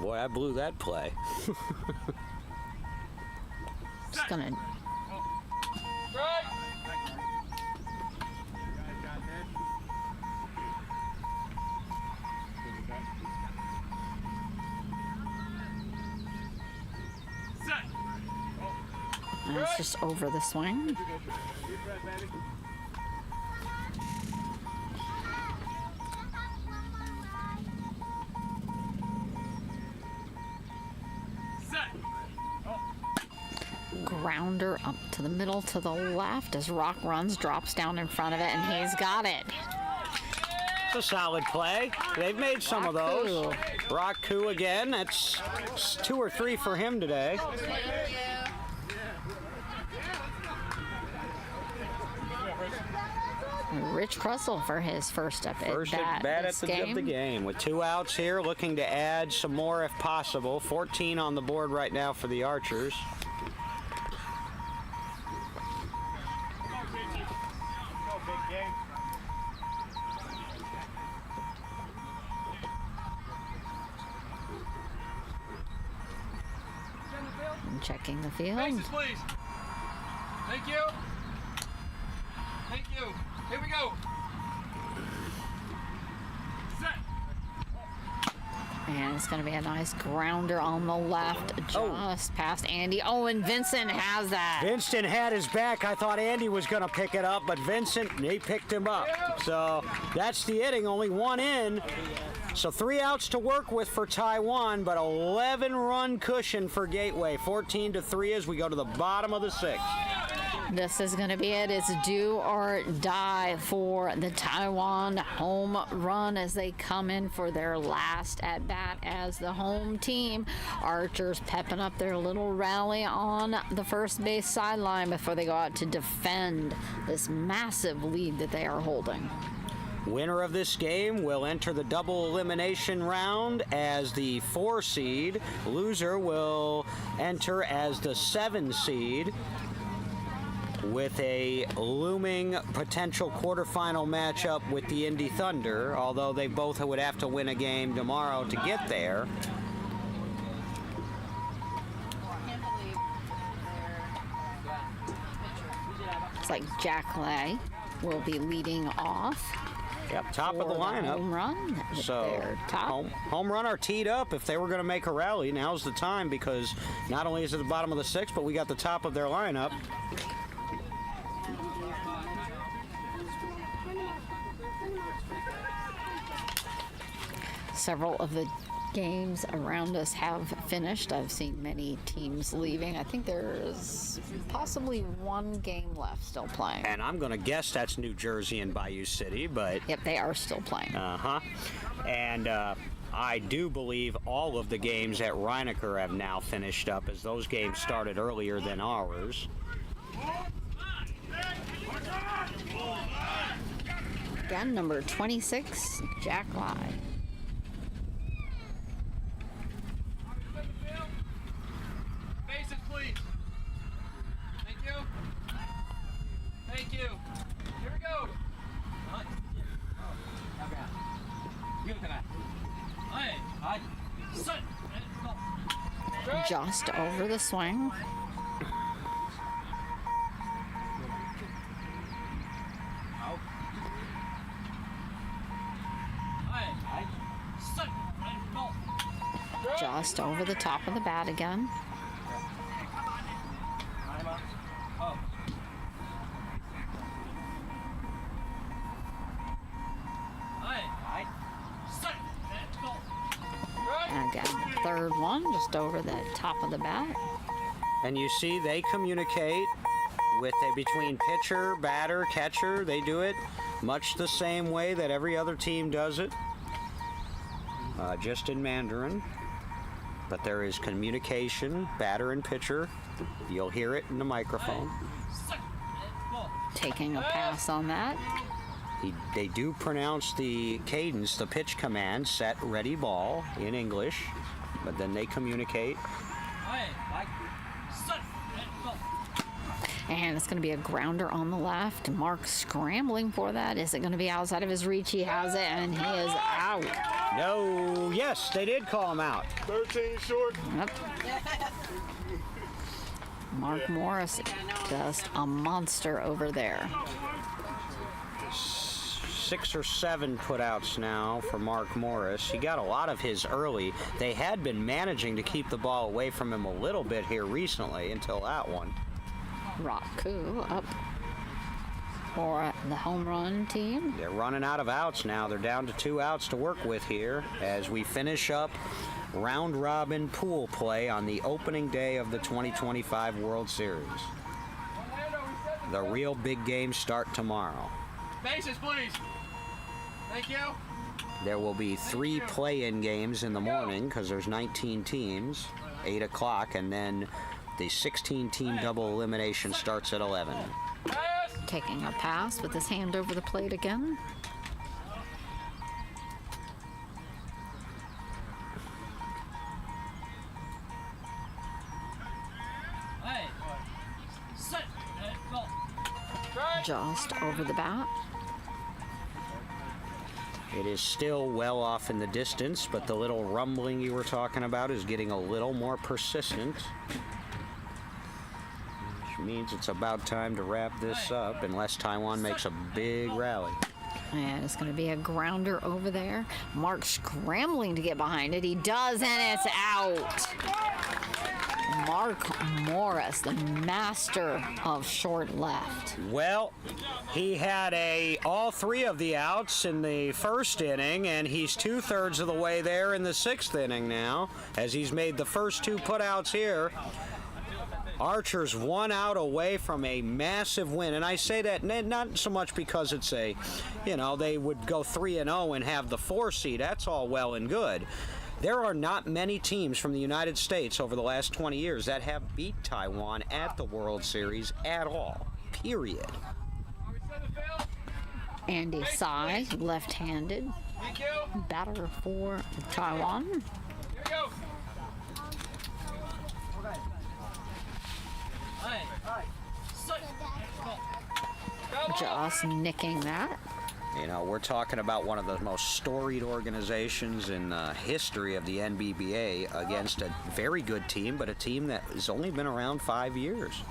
Boy, I blew that play. Just gonna Strike. Set. and it's just over the swing. Deep breath, baby. Set. Grounder up to the middle to the left as Rock runs, drops down in front of it, and he's got it. It's a solid play. They've made some of those. Rock Koo again. That's 2 or 3 for him today. Rich Russell for his first at First bat at bat this of the game. game with 2 outs here, looking to add some more if possible. 14 on the board right now for the Archers. Go, big game. And checking the field. Bases, please. Thank you. Thank you. Here we go. Set. And it's going to be a nice grounder on the left, just past Andy. Oh, and Vincent has that. Vincent had his back. I thought Andy was going to pick it up, but Vincent, he picked him up. So that's the inning, only 1 in. So 3 outs to work with for Taiwan, but 11-run cushion for Gateway. 14-3 as we go to the bottom of the 6th. This is going to be it. It's do or die for the Taiwan home run as they come in for their last at bat as the home team. Archers pepping up their little rally on the first base sideline before they go out to defend this massive lead that they are holding. Winner of this game will enter the double elimination round as the 4 seed. Loser will enter as the 7 seed, with a looming potential quarterfinal matchup with the Indy Thunder, although they both would have to win a game tomorrow to get there. Can't believe It's like Jack Lay will be leading off. Yep, top of the for lineup. Home run. So They're top. home run are teed up. If they were going to make a rally, now's the time, because not only is it the bottom of the 6th, but we got the top of their lineup. Several of the games around us have finished. I've seen many teams leaving. I think there's possibly 1 game left still playing. And I'm going to guess that's New Jersey and Bayou City, but Yep, they are still playing. And I do believe all of the games at Reinecker have now finished up, as those games started earlier than ours. Again, number 26, Jack Lai. Bases, please. Thank you. Thank you. Here we go. Set. Just over the swing. Set. Just over the top of the bat again. Got the third one just over the top of the bat. And you see they communicate between pitcher, batter, catcher. They do it much the same way that every other team does it, just in Mandarin. But there is communication, batter and pitcher. You'll hear it in the microphone. Taking a pass on that. They do pronounce the cadence, the pitch command, set, ready, ball, in English, but then they communicate. And it's going to be a grounder on the left. Mark scrambling for that. Is it going to be outside of his reach? He has it, and he is out. No, yes, they did call him out. 13 short. Yep. Mark Morris, just a monster over there. 6 or 7 putouts now for Mark Morris. He got a lot of his early. They had been managing to keep the ball away from him a little bit here recently until that one. Raku up for the home run team. They're running out of outs now. They're down to 2 outs to work with here as we finish up round robin pool play on the opening day of the 2025 World Series. The real big games start tomorrow. Bases, please. Thank you. There will be 3 play-in games in the morning because there's 19 teams, 8 o'clock, and then the 16-team double elimination starts at 11. Taking a pass with his hand over the plate again. Just over the bat. It is still well off in the distance, but the little rumbling you were talking about is getting a little more persistent. Which means it's about time to wrap this up, unless Taiwan makes a big rally. And it's going to be a grounder over there. Mark scrambling to get behind it. He does, and it's out. Mark Morris, the master of short left. Well, he had all 3 of the outs in the first inning, and he's 2/3 of the way there in the 6th inning now, as he's made the first 2 putouts here. Archer's 1 out away from a massive win, and I say that not so much because it's they would go 3-0 and have the 4 seed. That's all well and good. There are not many teams from the United States over the last 20 years that have beat Taiwan at the World Series at all, period. Andy Tsai, left-handed Thank you. batter for Taiwan. Here we go. Just nicking that. You know, we're talking about one of the most storied organizations in the history of the NBBA against a very good team, but a team that has only been around 5 years.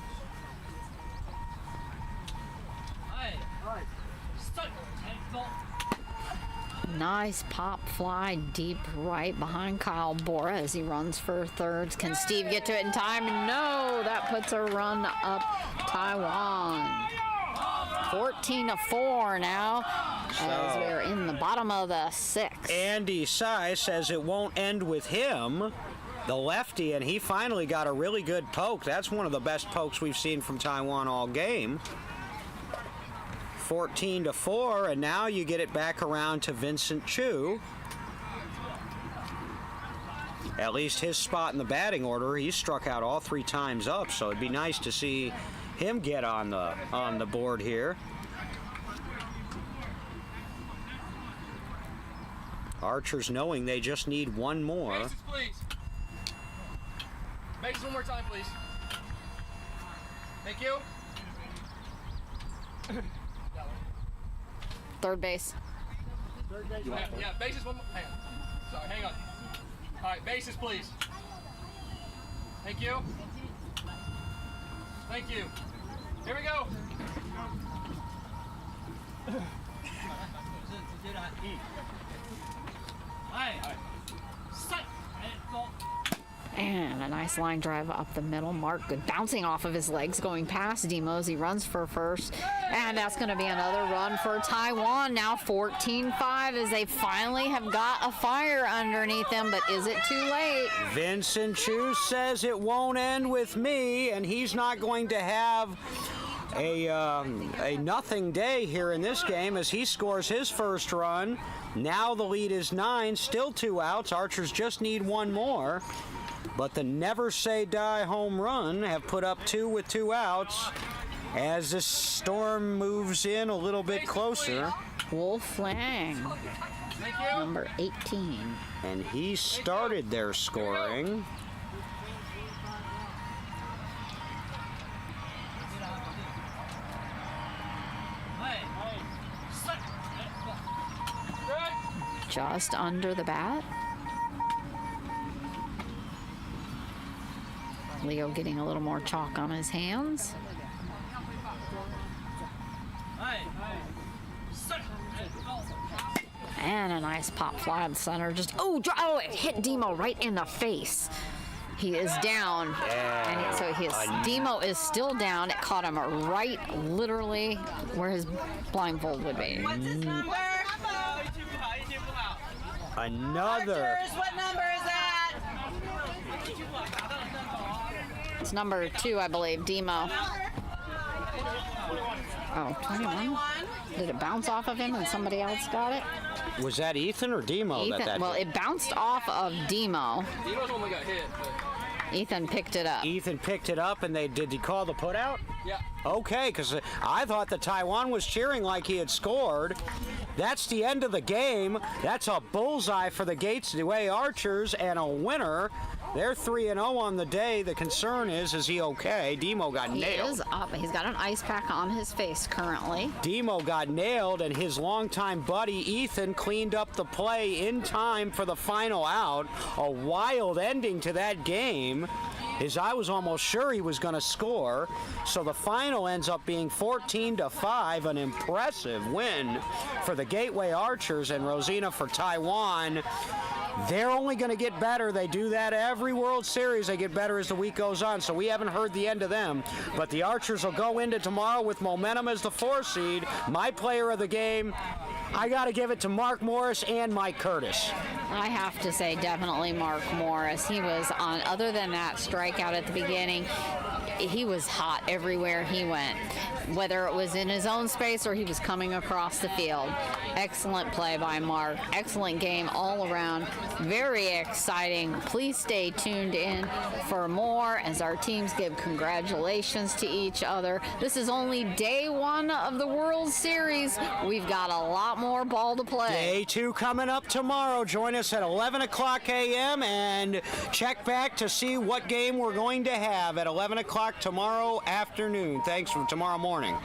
Nice pop fly deep right behind Kyle Bora as he runs for thirds. Can Steve get to it in time? No, that puts a run up Taiwan. 14-4 now as we're in the bottom of the 6th. Andy Tsai says it won't end with him, the lefty, and he finally got a really good poke. That's one of the best pokes we've seen from Taiwan all game. 14-4, and now you get it back around to Vincent Chu. At least his spot in the batting order, he struck out all 3 times up, so it'd be nice to see him get on the board here. Archers knowing they just need 1 more. Bases, please. Bases 1 more time, please. Thank you. Third base. Yeah, bases 1 more. Hang on. Sorry, hang on. All right, bases, please. Thank you. Thank you. Here we go. And a nice line drive up the middle. Mark good bouncing off of his legs, going past Demo as he runs for first. And that's going to be another run for Taiwan. Now 14-5 as they finally have got a fire underneath them. But is it too late? Vincent Chu says it won't end with me, and he's not going to have a nothing day here in this game as he scores his first run. Now the lead is 9, still 2 outs. Archers just need one more. But the Never Say Die home run have put up 2 with 2 outs as this storm moves in a little bit closer. Wolf Lang, number 18. And he started their scoring. Just under the bat. Leo getting a little more chalk on his hands. And a nice pop fly in center. Just it hit Demo right in the face. He is down, and Demo is still down. It caught him right, literally, where his blindfold would be. What's his number? Another. Archers, what number is that? It's number 2, I believe, Demo. Oh, 21? Did it bounce off of him and somebody else got it? Was that Ethan or Demo? Well, it bounced off of Demo. Demo's only got hit, but Ethan picked it up. Ethan picked it up, and did he call the put out? yeah. Okay, because I thought the Taiwan was cheering like he had scored. That's the end of the game. That's a bullseye for the Gateway Archers and a winner. They're 3-0 on the day. The concern is he okay? Demo got nailed. He is up. He's got an ice pack on his face currently. Demo got nailed, and his longtime buddy Ethan cleaned up the play in time for the final out. A wild ending to that game. I was almost sure he was going to score. So the final ends up being 14-5, an impressive win for the Gateway Archers, and Rosina for Taiwan. They're only going to get better. They do that every World Series. They get better as the week goes on, so we haven't heard the end of them. But the Archers will go into tomorrow with momentum as the 4 seed. My player of the game, I got to give it to Mark Morris and Mike Curtis. I have to say definitely Mark Morris. He was on, other than that strikeout at the beginning, he was hot everywhere he went, whether it was in his own space or he was coming across the field. Excellent play by Mark. Excellent game all around. Very exciting. Please stay tuned in for more as our teams give congratulations to each other. This is only day 1 of the World Series. We've got a lot more ball to play. Day 2 coming up tomorrow. Join us at 11 o'clock a.m. and check back to see what game we're going to have at 11 o'clock tomorrow afternoon. Thanks for tomorrow morning.